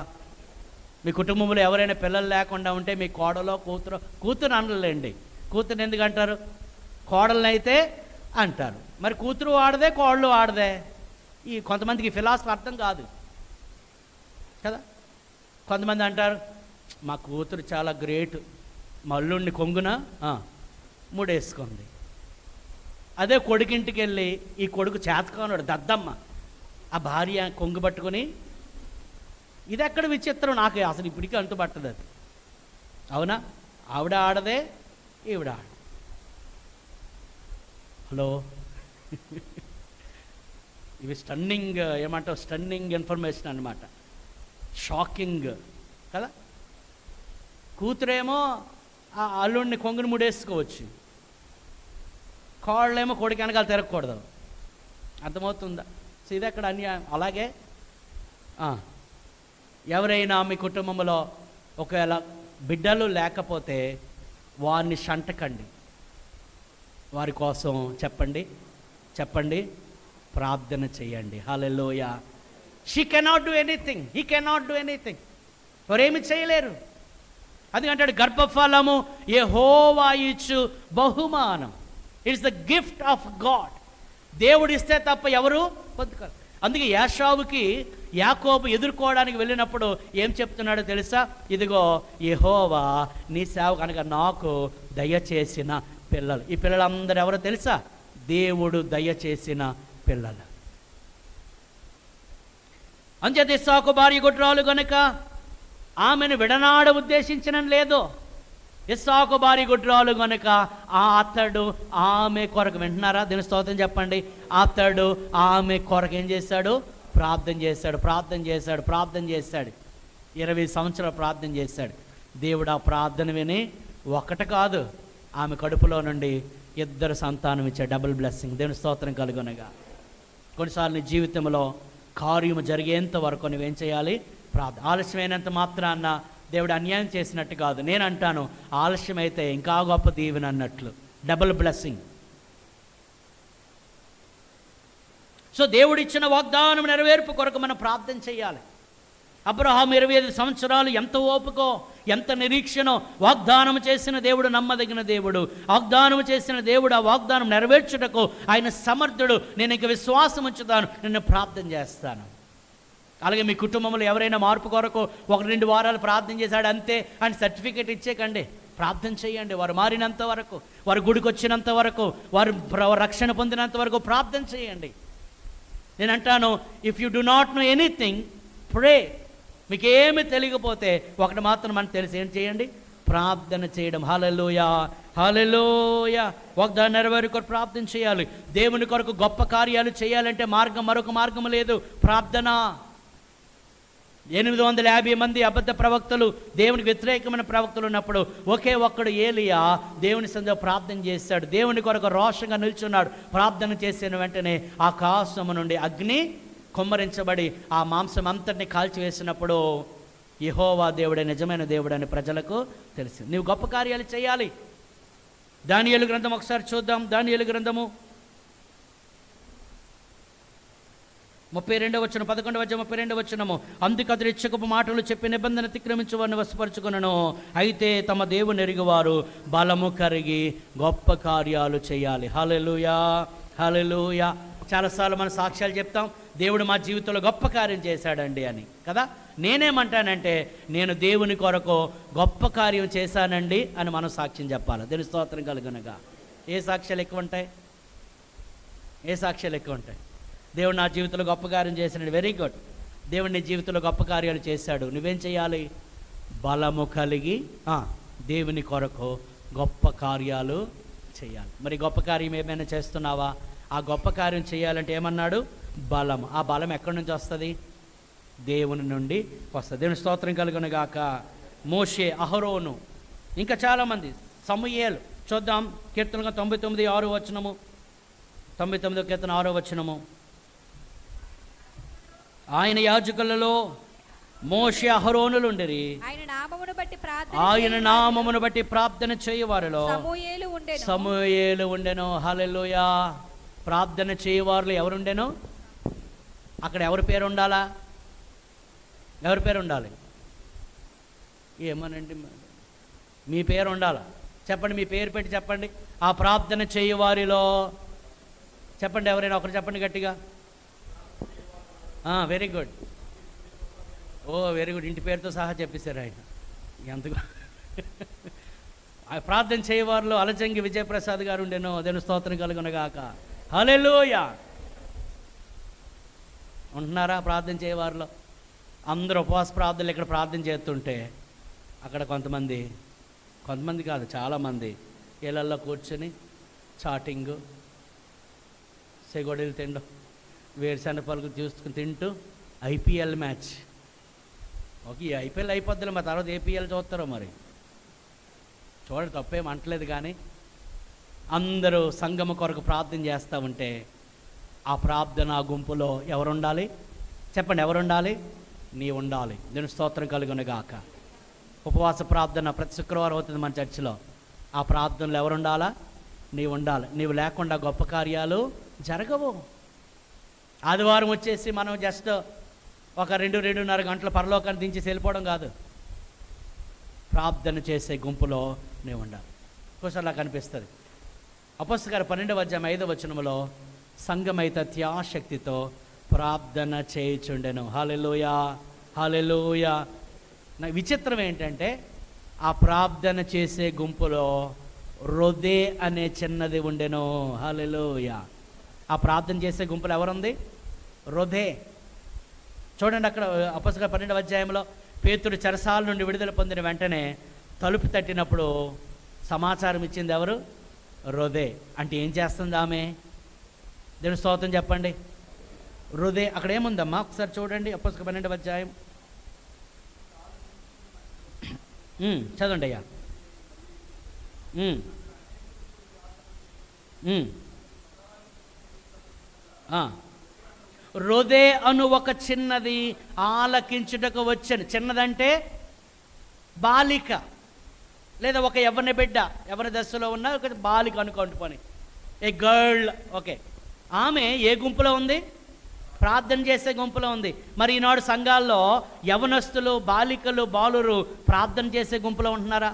మీ కుటుంబంలో ఎవరైనా పిల్లలు లేకుండా ఉంటే మీ కోడలో కూతురు అనలేండి. కూతురు ఎందుకు అంటారు? కోడల్ని అయితే అంటారు. మరి కూతురు ఆడదే, కోడలు ఆడదే. ఈ కొంతమందికి ఫిలాసఫీ అర్థం కాదు కదా. కొంతమంది అంటారు మా కూతురు చాలా గ్రేట్, మా అల్లుడిని కొంగున ముడేసుకుంది. అదే కొడుకింటికి వెళ్ళి ఈ కొడుకు చేతకానుడు దద్దమ్మ, ఆ భార్య కొంగు పట్టుకొని, ఇది ఎక్కడ విచిత్రం నాకు అసలు ఇప్పటికీ అంతుపట్టదు అది. అవునా? ఆవిడ ఆడదే, ఈవిడ ఆడ. హలో ఇవి స్టన్నింగ్ ఏమంటావు, స్టన్నింగ్ ఇన్ఫర్మేషన్ అన్నమాట. షాకింగ్ కదా. కూతురేమో ఆ అల్లుడిని కొంగుని ముడేసుకోవచ్చు, కోళ్ళేమో కొడుకు వెనకాల తిరగకూడదు. అర్థమవుతుందా? సో ఇది అక్కడ అన్యాయం. అలాగే ఎవరైనా మీ కుటుంబంలో ఒకవేళ బిడ్డలు లేకపోతే వారిని షంటకండి, వారి కోసం చెప్పండి ప్రార్థన చేయండి. Hallelujah. She cannot do anything, he cannot do anything. వారేమి చేయలేరు. అది అంటాడు, గర్భఫలము యెహోవా ఇచ్చు బహుమానం. It's the gift of God. దేవుడు ఇస్తే తప్ప ఎవరు పొందుకోరు. అందుకే ఏశావుకి యాకోబు ఎదుర్కోవడానికి వెళ్ళినప్పుడు ఏం చెప్తున్నాడో తెలుసా? ఇదిగో యెహోవా నీ సేవకు అనగా నాకు దయచేసిన పిల్లలు. ఈ పిల్లలందరూ ఎవరో తెలుసా? దేవుడు దయచేసిన పిల్లలు. అంచేత ఇస్సాకు భార్య గొడ్రాలు గనుక ఆమెను విడనాడ ఉద్దేశించిన లేదు. ఇస్సాకు భార్య గొడ్రాలు గనుక అతడు ఆమె కొరకు, వింటున్నారా? దీని స్తోత్రం చెప్పండి. అతడు ఆమె కొరకు ఏం చేశాడు? ప్రార్థన చేశాడు. 20 సంవత్సరాలు ప్రార్థన చేశాడు. దేవుడు ఆ ప్రార్థన విని ఒకటి కాదు, ఆమె కడుపులో నుండి 2 సంతానం ఇచ్చాడు. Double blessing. దేవుని స్తోత్రం కలుగునగా. కొన్నిసార్లు నీ జీవితంలో కార్యము జరిగేంత వరకు నువ్వేం చేయాలి? ప్రార్థన. ఆలస్యమైనంత మాత్రాన్న దేవుడు అన్యాయం చేసినట్టు కాదు. నేను అంటాను, ఆలస్యమైతే ఇంకా గొప్ప దీవెన అన్నట్లు. Double blessing. సో దేవుడిచ్చిన వాగ్దానం నెరవేర్పు కొరకు మనం ప్రార్థన చేయాలి. అబ్రహాము 25 సంవత్సరాలు ఎంత ఓపికో, ఎంత నిరీక్షణో. వాగ్దానం చేసిన దేవుడు నమ్మదగిన దేవుడు. వాగ్దానం చేసిన దేవుడు ఆ వాగ్దానం నెరవేర్చుటకు ఆయన సమర్థుడు. నేను ఇంక విశ్వాసం ఉంచుతాను, నిన్ను ప్రార్థన చేస్తాను. అలాగే మీ కుటుంబంలో ఎవరైనా మార్పు కొరకు 1-2 వారాలు ప్రార్థన చేశాడు అంతే అని సర్టిఫికేట్ ఇచ్చేకండి. ప్రార్థన చేయండి. వారు మారినంత వరకు, వారు గుడికి వచ్చినంత వరకు, వారు రక్షణ పొందినంత వరకు ప్రార్థన చేయండి. నేను అంటాను, if you do not know anything, pray. మీకు ఏమి తెలియకపోతే ఒకటి మాత్రం మనకు తెలిసి ఏం చేయండి? ప్రార్థన చేయడం. హల్లెలూయా, హల్లెలూయా. వాగ్దానం నెరవేరు కొరకు ప్రార్థన చేయాలి. దేవుని కొరకు గొప్ప కార్యాలు చేయాలంటే మరొక మార్గం లేదు, ప్రార్థన. 850 మంది అబద్ధ ప్రవక్తలు, దేవునికి వ్యతిరేకమైన ప్రవక్తలు ఉన్నప్పుడు ఒకే ఒక్కడు ఏలియా దేవుని సన్నిధిలో ప్రార్థన చేశాడు. దేవుని కొరకు రోషంగా నిల్చున్నాడు. ప్రార్థన చేసిన వెంటనే ఆకాశము నుండి అగ్ని కుమ్మరించబడి ఆ మాంసం అంతటిని కాల్చివేసినప్పుడు యెహోవా దేవుడే నిజమైన దేవుడని ప్రజలకు తెలిసింది. నీవు గొప్ప కార్యాలు చేయాలి. దానియేలు గ్రంథం ఒకసారి చూద్దాం. దానియేలు గ్రంథము 32వ వచనం, 11వ అధ్యాయం 32వ వచనము. అందుకు అతడు ఇచ్చకపు మాటలు చెప్పి నిబంధన అతిక్రమించు వారిని వశపరుచుకొనెను. అయితే తమ దేవుని ఎరిగివారు బలము కరిగి గొప్ప కార్యాలు చేయాలి. హల్లెలూయా, హల్లెలూయా. చాలాసార్లు మనం సాక్ష్యాలు చెప్తాం, దేవుడు మా జీవితంలో గొప్ప కార్యం చేశాడండి అని కదా. నేనేమంటానంటే, నేను దేవుని కొరకు గొప్ప కార్యం చేశానండి అని మనం సాక్ష్యం చెప్పాలి. దేవుని స్తోత్రం కలుగునగా. ఏ సాక్ష్యాలు ఎక్కువ ఉంటాయి? ఏ సాక్ష్యాలు ఎక్కువ ఉంటాయి? దేవుడు నా జీవితంలో గొప్ప కార్యం చేశాడు. Very good. దేవుడు నీ జీవితంలో గొప్ప కార్యాలు చేశాడు. నువ్వేం చేయాలి? బలము కలిగి దేవుని కొరకు గొప్ప కార్యాలు చేయాలి. మరి గొప్ప కార్యం ఏమైనా చేస్తున్నావా? ఆ గొప్ప కార్యం చేయాలంటే ఏమన్నాడు? బలం. ఆ బలం ఎక్కడి నుంచి వస్తుంది? దేవుని నుండి వస్తుంది. దేవుని స్తోత్రం కలుగును గాక. మోషే, అహరోను, ఇంకా చాలామంది, సమూయేలు. చూద్దాం కీర్తనగా 99:6 వచనము. 99వ కీర్తన 6వ వచనము. ఆయన యాజకులలో మోషే అహరోనులు ఉండిరి. ఆయన నామమును బట్టి ప్రార్థన చేయవారిలో సమూయేలు ఉండెను. హల్లెలూయా. ప్రార్థన చేయవారిలో ఎవరుండెను? అక్కడ ఎవరి పేరు ఉండాలా? ఎవరి పేరు ఉండాలి? ఏమోనండి, మీ పేరు ఉండాలా? చెప్పండి, మీ పేరు పెట్టి చెప్పండి. ఆ ప్రార్థన చేయవారిలో చెప్పండి. ఎవరైనా ఒకరు చెప్పండి గట్టిగా. Very good. Very good. ఇంటి పేరుతో సహా చెప్పేశారు ఆయన. ఎంతగా ప్రార్థన చేయవారిలో అలజంగి విజయప్రసాద్ గారు ఉండేనో. దేవుని స్తోత్రం కలుగునగాక. హల్లెలూయా. ఉంటున్నారా ప్రార్థన చేయవారిలో? అందరూ ఉపవాస ప్రార్థనలు ఇక్కడ ప్రార్థన చేస్తుంటే అక్కడ కొంతమంది కాదు, చాలామంది ఇళ్ళల్లో కూర్చొని చాటింగు, సెగొడీలు తినడం, వేరుశనగ పలుకు చూసుకుని తింటూ ఐపీఎల్ మ్యాచ్. ఈ ఐపీఎల్ అయిపోద్దులే, మా తర్వాత ఏపీఎల్ చూస్తారో మరి. చూడండి, తప్పేం అంటలేదు. కానీ అందరూ సంగమ కొరకు ప్రార్థన చేస్తూ ఉంటే ఆ ప్రార్థన గుంపులో ఎవరుండాలి? చెప్పండి, ఎవరుండాలి? నీ ఉండాలి. దేవుని స్తోత్రం కలుగునుగాక. ఉపవాస ప్రార్థన ప్రతి శుక్రవారం అవుతుంది మన చర్చిలో. ఆ ప్రార్థనలు ఎవరుండాలా? నీవు ఉండాలి. నీవు లేకుండా గొప్ప కార్యాలు జరగవు. ఆదివారం వచ్చేసి మనం జస్ట్ ఒక 2-2.5 గంటల పరలోకాన్ని దించి వెళ్ళిపోవడం కాదు. ప్రార్థన చేసే గుంపులో నీవు ఉండాలి. కొంచెం అలా కనిపిస్తుంది. అపొస్తలుల కార్యం 12వ అధ్యాయం 5వ వచనములో సంఘమైతే త్యాశక్తితో ప్రార్థన చేయుచుండెను. హల్లెలూయా, హల్లెలూయా. నాకు విచిత్రం ఏంటంటే ఆ ప్రార్థన చేసే గుంపులో రొదే అనే చిన్నది ఉండెను. హల్లెలూయా. ఆ ప్రార్థన చేసే గుంపులో ఎవరుంది? రొదే. చూడండి, అక్కడ అపొస్తలుల 12వ అధ్యాయంలో పేతురు చెరసాల నుండి విడుదల పొందిన వెంటనే తలుపు తట్టినప్పుడు సమాచారం ఇచ్చింది ఎవరు? రొదే. అంటే ఏం చేస్తుంది ఆమె? దేవుని స్తోత్రం చెప్పండి. రొదే. అక్కడ ఏముందమ్మా ఒకసారి చూడండి. అపొస్తలుల 12వ అధ్యాయం చదవండి అయ్యా. రొదే అను ఒక చిన్నది ఆలకించుటకు వచ్చాను. చిన్నదంటే బాలిక, లేదా ఒక యవ్వన బిడ్డ, యవ్వన దశలో ఉన్న ఒక బాలిక అనుకోండి పని. ఏ గర్ల్. ఓకే. ఆమె ఏ గుంపులో ఉంది? ప్రార్థన చేసే గుంపులో ఉంది. మరి ఈనాడు సంఘాల్లో యవనస్తులు, బాలికలు, బాలురు ప్రార్థన చేసే గుంపులో ఉంటున్నారా?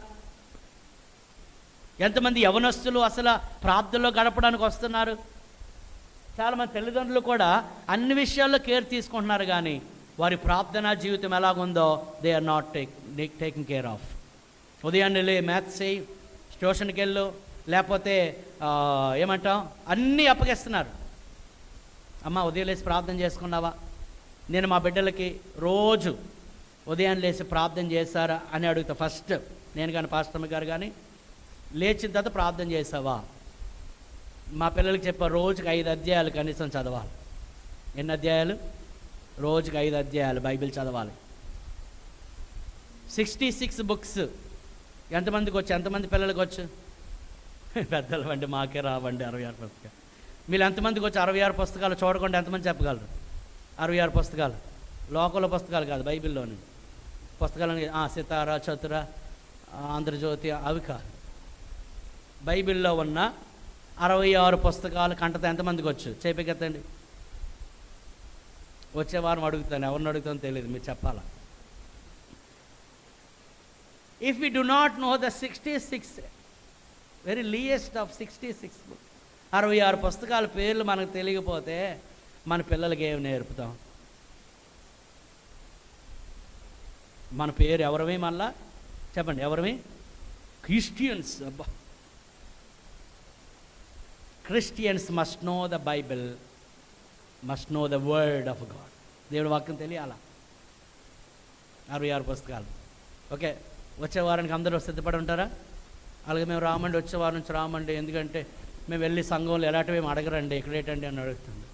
ఎంతమంది యవనస్తులు అసలు ప్రార్థనలో గడపడానికి వస్తున్నారు? చాలామంది తల్లిదండ్రులు కూడా అన్ని విషయాల్లో కేర్ తీసుకుంటున్నారు, కానీ వారి ప్రార్థనా జీవితం ఎలాగుందో they are not taking care of. ఉదయాన్నే లే, మ్యాథ్స్ చేయి, ట్యూషన్కి వెళ్ళు, లేకపోతే ఏమంటాం, అన్నీ అప్పగిస్తున్నారు. అమ్మ ఉదయం లేచి ప్రార్థన చేసుకున్నావా? నేను మా బిడ్డలకి రోజు ఉదయం లేచి ప్రార్థన చేశారా అని అడుగుతా ఫస్ట్. నేను కానీ పాస్టమ్మ గారు కానీ లేచిన తర్వాత ప్రార్థన చేసావా? మా పిల్లలకి చెప్పారు రోజుకి 5 అధ్యాయాలు కనీసం చదవాలి. ఎన్ని అధ్యాయాలు? రోజుకి 5 అధ్యాయాలు బైబిల్ చదవాలి. 66 బుక్స్ ఎంతమందికి వచ్చు? ఎంతమంది పిల్లలకి వచ్చు? పెద్దలు వండి మాకే రావండి 66 పుస్తకాలు. మీరు ఎంతమందికి వచ్చి 66 పుస్తకాలు చూడకుండా ఎంతమంది చెప్పగలరు? 66 పుస్తకాలు లోకల్ పుస్తకాలు కాదు, బైబిల్లోని పుస్తకాలని సితారా, చతుర, ఆంధ్రజ్యోతి అవి కాదు. బైబిల్లో ఉన్న 66 పుస్తకాలు కంటత ఎంతమందికి వచ్చు? చేపెక్కెత్తండి. వచ్చే వారం అడుగుతాను, ఎవరిని అడుగుతానో తెలియదు, మీరు చెప్పాలా. If you do not know the 66 very least of 66 books, 66 పుస్తకాల పేర్లు మనకు తెలియకపోతే మన పిల్లలకి ఏమి నేర్పుతాం? మన పేరు ఎవరమే? మళ్ళా చెప్పండి, ఎవరమే? క్రిస్టియన్స్. అబ్బా, Christians must know the Bible, must know the word of God. దేవుడి వాక్యం తెలియాలా. 66 పుస్తకాలు. ఓకే, వచ్చే వారానికి అందరూ సిద్ధపడి ఉంటారా? అలాగే మేము రామండి, వచ్చే వారం నుంచి రామండి, ఎందుకంటే మేము వెళ్ళి సంఘంలో ఎలాంటివి అడగరండి, ఎక్కడేటండి అని అడుగుతుంది.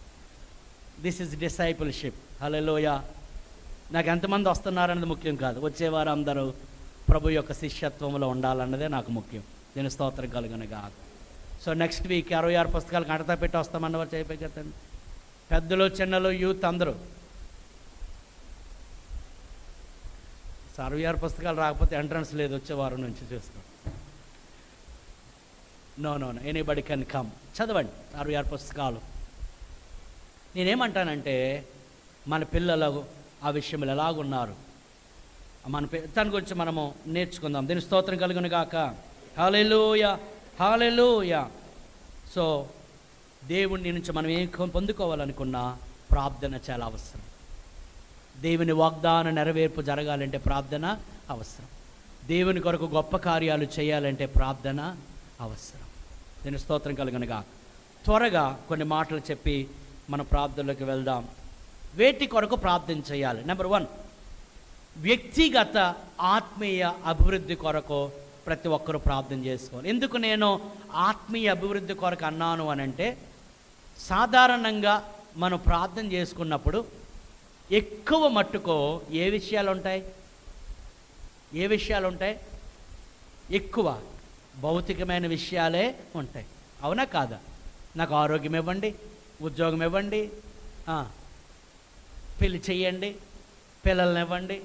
This is discipleship. హల్లెలూయా. నాకు ఎంతమంది వస్తున్నారన్నది ముఖ్యం కాదు, వచ్చేవారు అందరూ ప్రభు యొక్క శిష్యత్వంలో ఉండాలన్నదే నాకు ముఖ్యం. నేను స్తోత్రం కలుగునుగా. సో నెక్స్ట్ వీక్ 66 పుస్తకాలు కంటతా పెట్టి వస్తామన్నవారు చేయిపోయి పెద్దలు, చిన్నలు, యూత్ అందరూ. 66 పుస్తకాలు రాకపోతే ఎంట్రన్స్ లేదు వచ్చే వారం నుంచి చూస్తాం. No anybody can come. చదవండి 66 పుస్తకాలు. నేనేమంటానంటే మన పిల్లలు ఆ విషయంలో ఎలాగున్నారు, మన దాని గురించి మనము నేర్చుకుందాం. దీని స్తోత్రం కలుగును గాక. హల్లెలూయా, హల్లెలూయా. సో దేవుని నుంచి మనం ఏం పొందుకోవాలనుకున్నా ప్రార్థన చాలా అవసరం. దేవుని వాగ్దాన నెరవేర్పు జరగాలంటే ప్రార్థన అవసరం. దేవుని కొరకు గొప్ప కార్యాలు చేయాలంటే ప్రార్థన అవసరం. దీని స్తోత్రం కలుగునుగా. త్వరగా కొన్ని మాటలు చెప్పి మన ప్రార్థనలోకి వెళ్దాం. వేటి కొరకు ప్రార్థన చేయాలి? నెంబర్ 1, వ్యక్తిగత ఆత్మీయ అభివృద్ధి కొరకు ప్రతి ఒక్కరూ ప్రార్థన చేసుకోవాలి. ఎందుకు నేను ఆత్మీయ అభివృద్ధి కొరకు అన్నాను అనంటే, సాధారణంగా మనం ప్రార్థన చేసుకున్నప్పుడు ఎక్కువ మట్టుకో ఏ విషయాలు ఉంటాయి? ఎక్కువ భౌతికమైన విషయాలే ఉంటాయి. అవునా కాదా? నాకు ఆరోగ్యం ఇవ్వండి, ఉద్యోగం ఇవ్వండి, పెళ్లి చెయ్యండి, పిల్లల్ని ఇవ్వండి,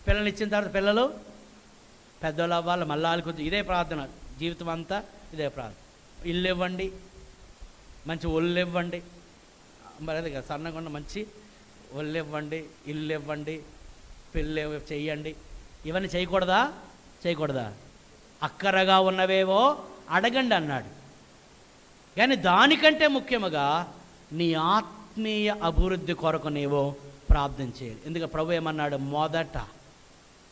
పిల్లల్ని ఇచ్చిన తర్వాత పిల్లలు పెద్దోళ్ళు అవ్వాలి, మళ్ళీ వాళ్ళకి ఇదే ప్రార్థన, జీవితం అంతా ఇదే ప్రార్థన. ఇల్లు ఇవ్వండి, మంచి ఒళ్ళు ఇవ్వండి, మరి అదే కదా సన్నగా మంచి ఒళ్ళు ఇవ్వండి, ఇల్లు ఇవ్వండి, పెళ్ళి చెయ్యండి. ఇవన్నీ చేయకూడదా? అక్కరగా ఉన్నవేవో అడగండి అన్నాడు. కానీ దానికంటే ముఖ్యముగా నీ ఆత్మీయ అభివృద్ధి కొరకు నీవు ప్రార్థన చేయాలి. ఎందుకంటే ప్రభు ఏమన్నాడు? మొదట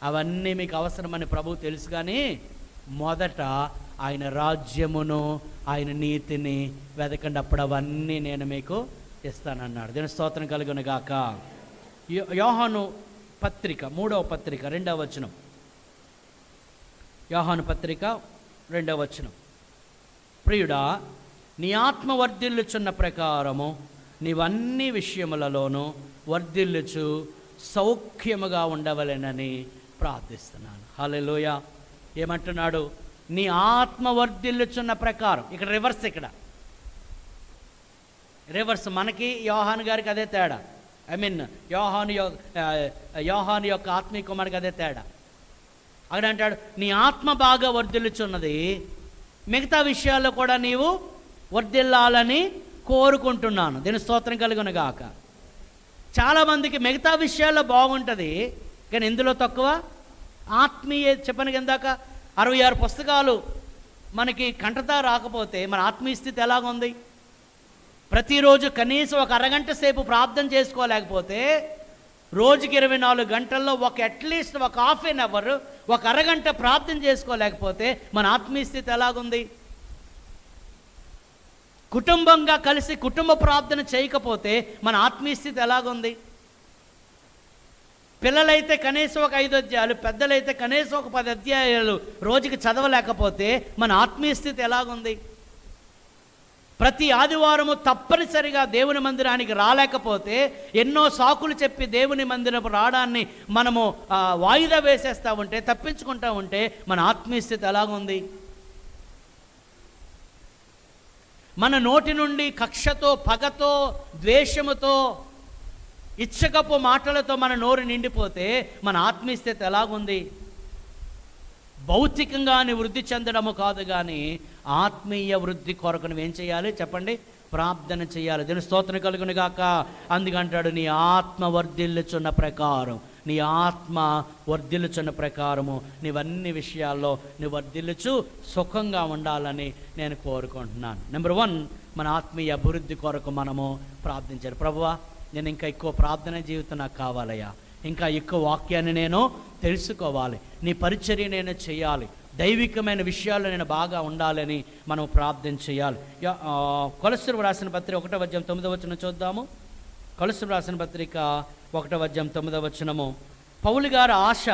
అవన్నీ మీకు అవసరమని ప్రభువు తెలుసు, కానీ మొదట ఆయన రాజ్యమును, ఆయన నీతిని వెతకండి, అప్పుడు అవన్నీ నేను మీకు ఇస్తానన్నాడు. దీని స్తోత్రం కలుగును గాక. యోహాను పత్రిక 3వ పత్రిక 2వ వచనం. యోహాను పత్రిక 2వ వచనం. ప్రియుడా, నీ ఆత్మ వర్ధిల్లుచున్న ప్రకారము నీవన్నీ విషయములలోనూ వర్ధిల్లుచు సౌఖ్యముగా ఉండవలెనని ప్రార్థిస్తున్నాను. హల్లెలూయా. ఏమంటున్నాడు? నీ ఆత్మ వర్ధిల్లుచున్న ప్రకారం. ఇక్కడ రివర్స్. మనకి యోహాను గారికి అదే తేడా. యోహాను యొక్క ఆత్మీయ కుమారుడికి అదే తేడా. అక్కడ అంటాడు, నీ ఆత్మ బాగా వర్ధిల్లుచున్నది, మిగతా విషయాల్లో కూడా నీవు వర్ధిల్లాలని కోరుకుంటున్నాను. దీని స్తోత్రం కలుగును గాక. చాలామందికి మిగతా విషయాల్లో బాగుంటుంది, కానీ ఎందులో తక్కువ? ఆత్మీయ. చెప్పాను కిందాక 66 పుస్తకాలు మనకి కంటతా రాకపోతే మన ఆత్మీయ స్థితి ఎలాగుంది? ప్రతిరోజు కనీసం ఒక అరగంట సేపు ప్రార్థన చేసుకోలేకపోతే, రోజుకి 24 గంటల్లో అట్లీస్ట్ ఒక హాఫ్ ఎన్ అవర్, ఒక అరగంట ప్రార్థన చేసుకోలేకపోతే మన ఆత్మీయ స్థితి ఎలాగుంది? కుటుంబంగా కలిసి కుటుంబ ప్రార్థన చేయకపోతే మన ఆత్మీయ స్థితి ఎలాగుంది? పిల్లలైతే కనీసం ఒక 5 అధ్యాయాలు, పెద్దలైతే కనీసం ఒక 10 అధ్యాయాలు రోజుకి చదవలేకపోతే మన ఆత్మీయ స్థితి ఎలాగుంది? ప్రతి ఆదివారము తప్పనిసరిగా దేవుని మందిరానికి రాలేకపోతే, ఎన్నో సాకులు చెప్పి దేవుని మందిరపు రావడాన్ని మనము వాయిదా వేసేస్తూ ఉంటే, తప్పించుకుంటూ ఉంటే మన ఆత్మీయ స్థితి ఎలాగుంది? మన నోటి నుండి కక్షతో, పగతో, ద్వేషముతో, ఇచ్చకపు మాటలతో మన నోరు నిండిపోతే మన ఆత్మీయ స్థితి ఎలాగుంది? భౌతికంగా వృద్ధి చెందడము కాదు, కానీ ఆత్మీయ వృద్ధి కొరకు నువ్వేం చేయాలి చెప్పండి? ప్రార్థన చేయాలి. దీని స్తోత్రం కలుగును గాక. అందుకంటాడు, నీ ఆత్మ వర్ధిల్లుచున్న ప్రకారం, నీ ఆత్మ వర్ధిల్లుచున్న ప్రకారము నీవన్ని విషయాల్లో నువ్వు వర్ధిల్లుచు సుఖంగా ఉండాలని నేను కోరుకుంటున్నాను. నెంబర్ 1, మన ఆత్మీయ అభివృద్ధి కొరకు మనము ప్రార్థించాలి. ప్రభువా, నేను ఇంకా ఎక్కువ ప్రార్థన జీవితం నాకు కావాలయ్యా, ఇంకా ఎక్కువ వాక్యాన్ని నేను తెలుసుకోవాలి, నీ పరిచర్య నేను చేయాలి, దైవికమైన విషయాల్లో నేను బాగా ఉండాలని మనం ప్రార్థన చేయాలి. కొలస్సీలకు రాసిన పత్రిక 1వ అధ్యాయం 9వ వచనం చూద్దాము. కొలస్సీలకు రాసిన పత్రిక 1వ అధ్యాయం 9వ వచనము. పౌలు గారి ఆశ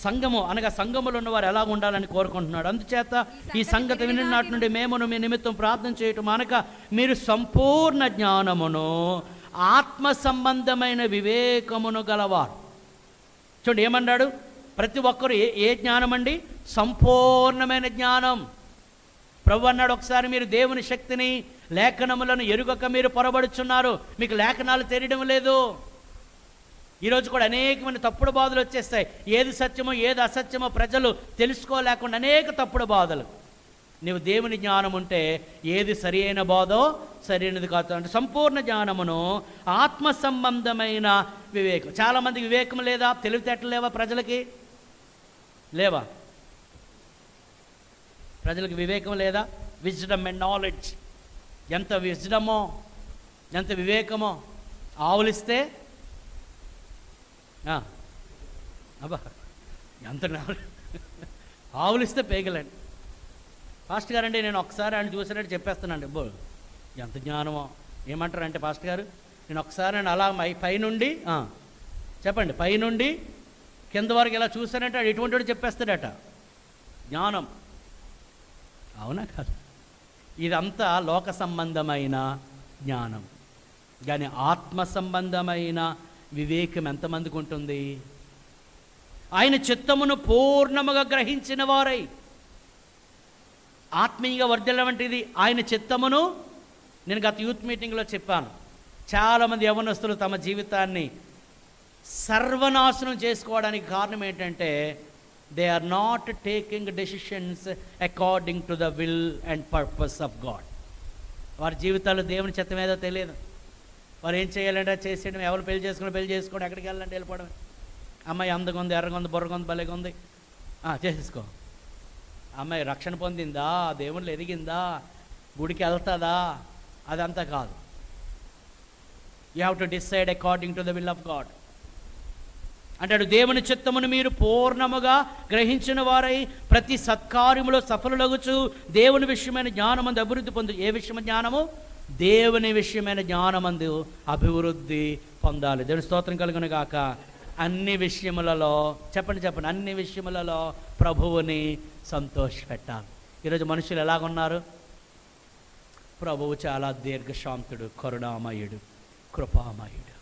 సంఘము అనగా సంఘములో ఉన్నవారు ఎలా ఉండాలని కోరుకుంటున్నాడు. అందుచేత ఈ సంగతి వినినాటి నుండి మేమును మీ నిమిత్తం ప్రార్థన చేయటం అనక మీరు సంపూర్ణ జ్ఞానమును ఆత్మ సంబంధమైన వివేకమును గలవారు. చూడండి ఏమన్నాడు? ప్రతి ఒక్కరు ఏ జ్ఞానం అండి? సంపూర్ణమైన జ్ఞానం. ప్రభు అన్నాడు ఒకసారి, మీరు దేవుని శక్తిని లేఖనములను ఎరుగక మీరు పొరబడుచున్నారు, మీకు లేఖనాలు తెలియడం లేదు. ఈరోజు కూడా అనేకమైన తప్పుడు బాధలు వచ్చేస్తాయి. ఏది సత్యమో ఏది అసత్యమో ప్రజలు తెలుసుకోలేకుండా అనేక తప్పుడు బాధలు. నీవు దేవుని జ్ఞానం ఉంటే ఏది సరి అయిన బోధో సరైనది కాదు అంటే సంపూర్ణ జ్ఞానమును ఆత్మ సంబంధమైన వివేకం. చాలామందికి వివేకం లేదా? తెలివితేటలు లేవా? ప్రజలకి లేవా? ప్రజలకు వివేకం లేదా? Wisdom and knowledge. ఎంత విజ్డమో, ఎంత వివేకమో. ఆవులిస్తే అబ్బా ఎంత ఆవులిస్తే పేగలండి. పాస్టర్ గారండి, నేను ఒకసారి ఆయన చూసినట్టు చెప్పేస్తానండి. అబ్బో ఎంత జ్ఞానమో. ఏమంటారంటే పాస్టర్ గారు, నేను ఒకసారి నేను అలా పైనుండి చెప్పండి, పైనుండి కింద వరకు ఇలా చూసానంటే అది ఎటువంటి వాడు చెప్పేస్తాడట జ్ఞానం. అవునా కాదు? ఇదంతా లోక సంబంధమైన జ్ఞానం. కానీ ఆత్మ సంబంధమైన వివేకం ఎంతమందికి ఉంటుంది? ఆయన చిత్తమును పూర్ణముగా గ్రహించిన వారై. ఆత్మీయంగా వర్ధిల్లడం వంటిది ఆయన చిత్తమును. నేను గత యూత్ మీటింగ్లో చెప్పాను, చాలామంది యవనస్తులు తమ జీవితాన్ని సర్వనాశనం చేసుకోవడానికి కారణం ఏంటంటే they are not taking decisions according to the will and purpose of God. వారి జీవితాలు దేవుని చిత్తం ఏదో తెలియదు. వారు ఏం చేయాలంటే చేసేయడం, ఎవరు పెళ్లి చేసుకోవడం, ఎక్కడికి వెళ్ళాలంటే వెళ్ళిపోవడం. అమ్మాయి అందగా ఉంది, ఎర్రగా ఉంది, బొర్రగా ఉంది, భలేగా ఉంది, చేసేసుకో. అమ్మాయి రక్షణ పొందిందా, దేవుళ్ళు ఎదిగిందా, గుడికి వెళ్తుందా, అదంతా కాదు. You have to decide according to the will of God. అంటాడు, దేవుని చిత్తమును మీరు పూర్ణముగా గ్రహించిన వారై ప్రతి సత్కార్యములో సఫలులగుచు దేవుని విషయమైన జ్ఞానమందు అభివృద్ధి పొందు. ఏ విషయమైన జ్ఞానము? దేవుని విషయమైన జ్ఞానమందు అభివృద్ధి పొందాలి. దేవుని స్తోత్రం కలుగును గాక. అన్ని విషయములలో చెప్పండి, అన్ని విషయములలో ప్రభువుని సంతోషపెట్టాలి. ఈరోజు మనుషులు ఎలాగున్నారు? ప్రభువు చాలా దీర్ఘశాంతుడు, కరుణామయుడు, కృపామయుడు.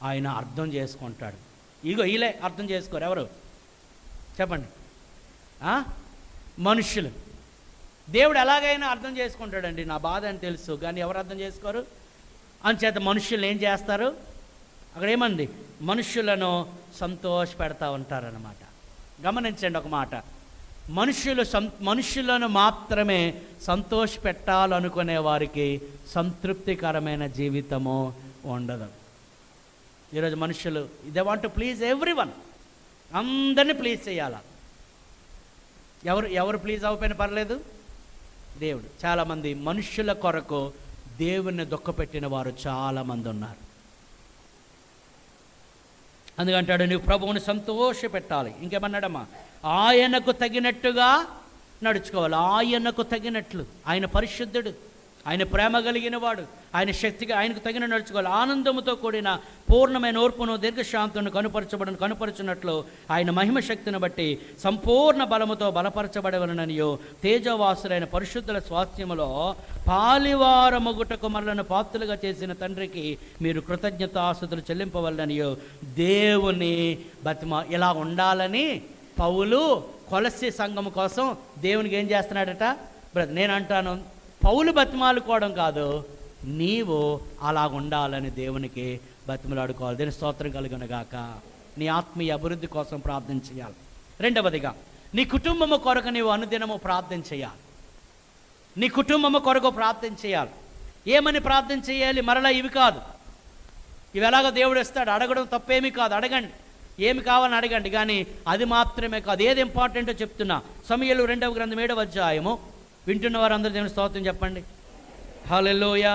ఆయన అర్థం చేసుకుంటాడు. వీళ్ళే అర్థం చేసుకోరు. ఎవరు చెప్పండి? మనుషులు. దేవుడు ఎలాగైనా అర్థం చేసుకుంటాడండి. నా బాధ అని తెలుసు, కానీ ఎవరు అర్థం చేసుకోరు. అంచేత మనుషులు ఏం చేస్తారు? అక్కడ ఏమంది? మనుషులను సంతోషపెడతా ఉంటారన్నమాట. గమనించండి ఒక మాట, మనుషులను మాత్రమే సంతోషపెట్టాలనుకునే వారికి సంతృప్తికరమైన జీవితము ఉండదు. ఈరోజు మనుషులు they want to please every one, అందరినీ ప్లీజ్ చేయాలా. ఎవరు ప్లీజ్ అవ్వకపోయినా పర్లేదు, దేవుడు. చాలామంది మనుషుల కొరకు దేవుణ్ణి దుఃఖపెట్టిన వారు చాలామంది ఉన్నారు. అందుకంటాడు నువ్వు ప్రభువుని సంతోషపెట్టాలి. ఇంకేమన్నాడమ్మా, ఆయనకు తగినట్టుగా నడుచుకోవాలి. ఆయనకు తగినట్లు, ఆయన పరిశుద్ధుడు, ఆయన ప్రేమ కలిగిన వాడు, ఆయన శక్తిగా ఆయనకు తగిన నడుచుకోవాలి. ఆనందముతో కూడిన పూర్ణమైన ఓర్పును దీర్ఘశాంతును కనుపరచున్నట్లు ఆయన మహిమ శక్తిని బట్టి సంపూర్ణ బలముతో బలపరచబడవలననియో తేజవాసులైన పరిశుద్ధుల స్వాస్థ్యములో పాలివారమగుటకు మనలను పాత్రలుగా చేసిన తండ్రికి మీరు కృతజ్ఞతాస్తుతులు చెల్లింపవలననియో దేవుని ఇలా ఉండాలని పౌలు కొలస్సీ సంఘం కోసం దేవునికి ఏం చేస్తున్నాడట? నేను అంటాను, పౌలు బతిమాలుకోవడం కాదు, నీవు అలా ఉండాలని దేవునికి బతిమలాడుకోవాలి. దీని స్తోత్రం కలుగునగాక. నీ ఆత్మీయ అభివృద్ధి కోసం ప్రార్థన చేయాలి. రెండవదిగా, నీ కుటుంబము కొరకు నీవు అనుదినము ప్రార్థన చేయాలి. నీ కుటుంబము కొరకు ప్రార్థన చేయాలి. ఏమని ప్రార్థన చేయాలి? మరలా ఇవి కాదు, ఇవి ఎలాగో దేవుడు ఇస్తాడు, అడగడం తప్పేమీ కాదు, అడగండి, ఏమి కావాలని అడగండి. కానీ అది మాత్రమే కాదు, ఏది ఇంపార్టెంటో చెప్తున్నా. సమూయేలు 2వ గ్రంథం 7వ అధ్యాయము. వింటున్న వారందరూ దేవుని స్తోత్రం చెప్పండి. హల్లెలూయా.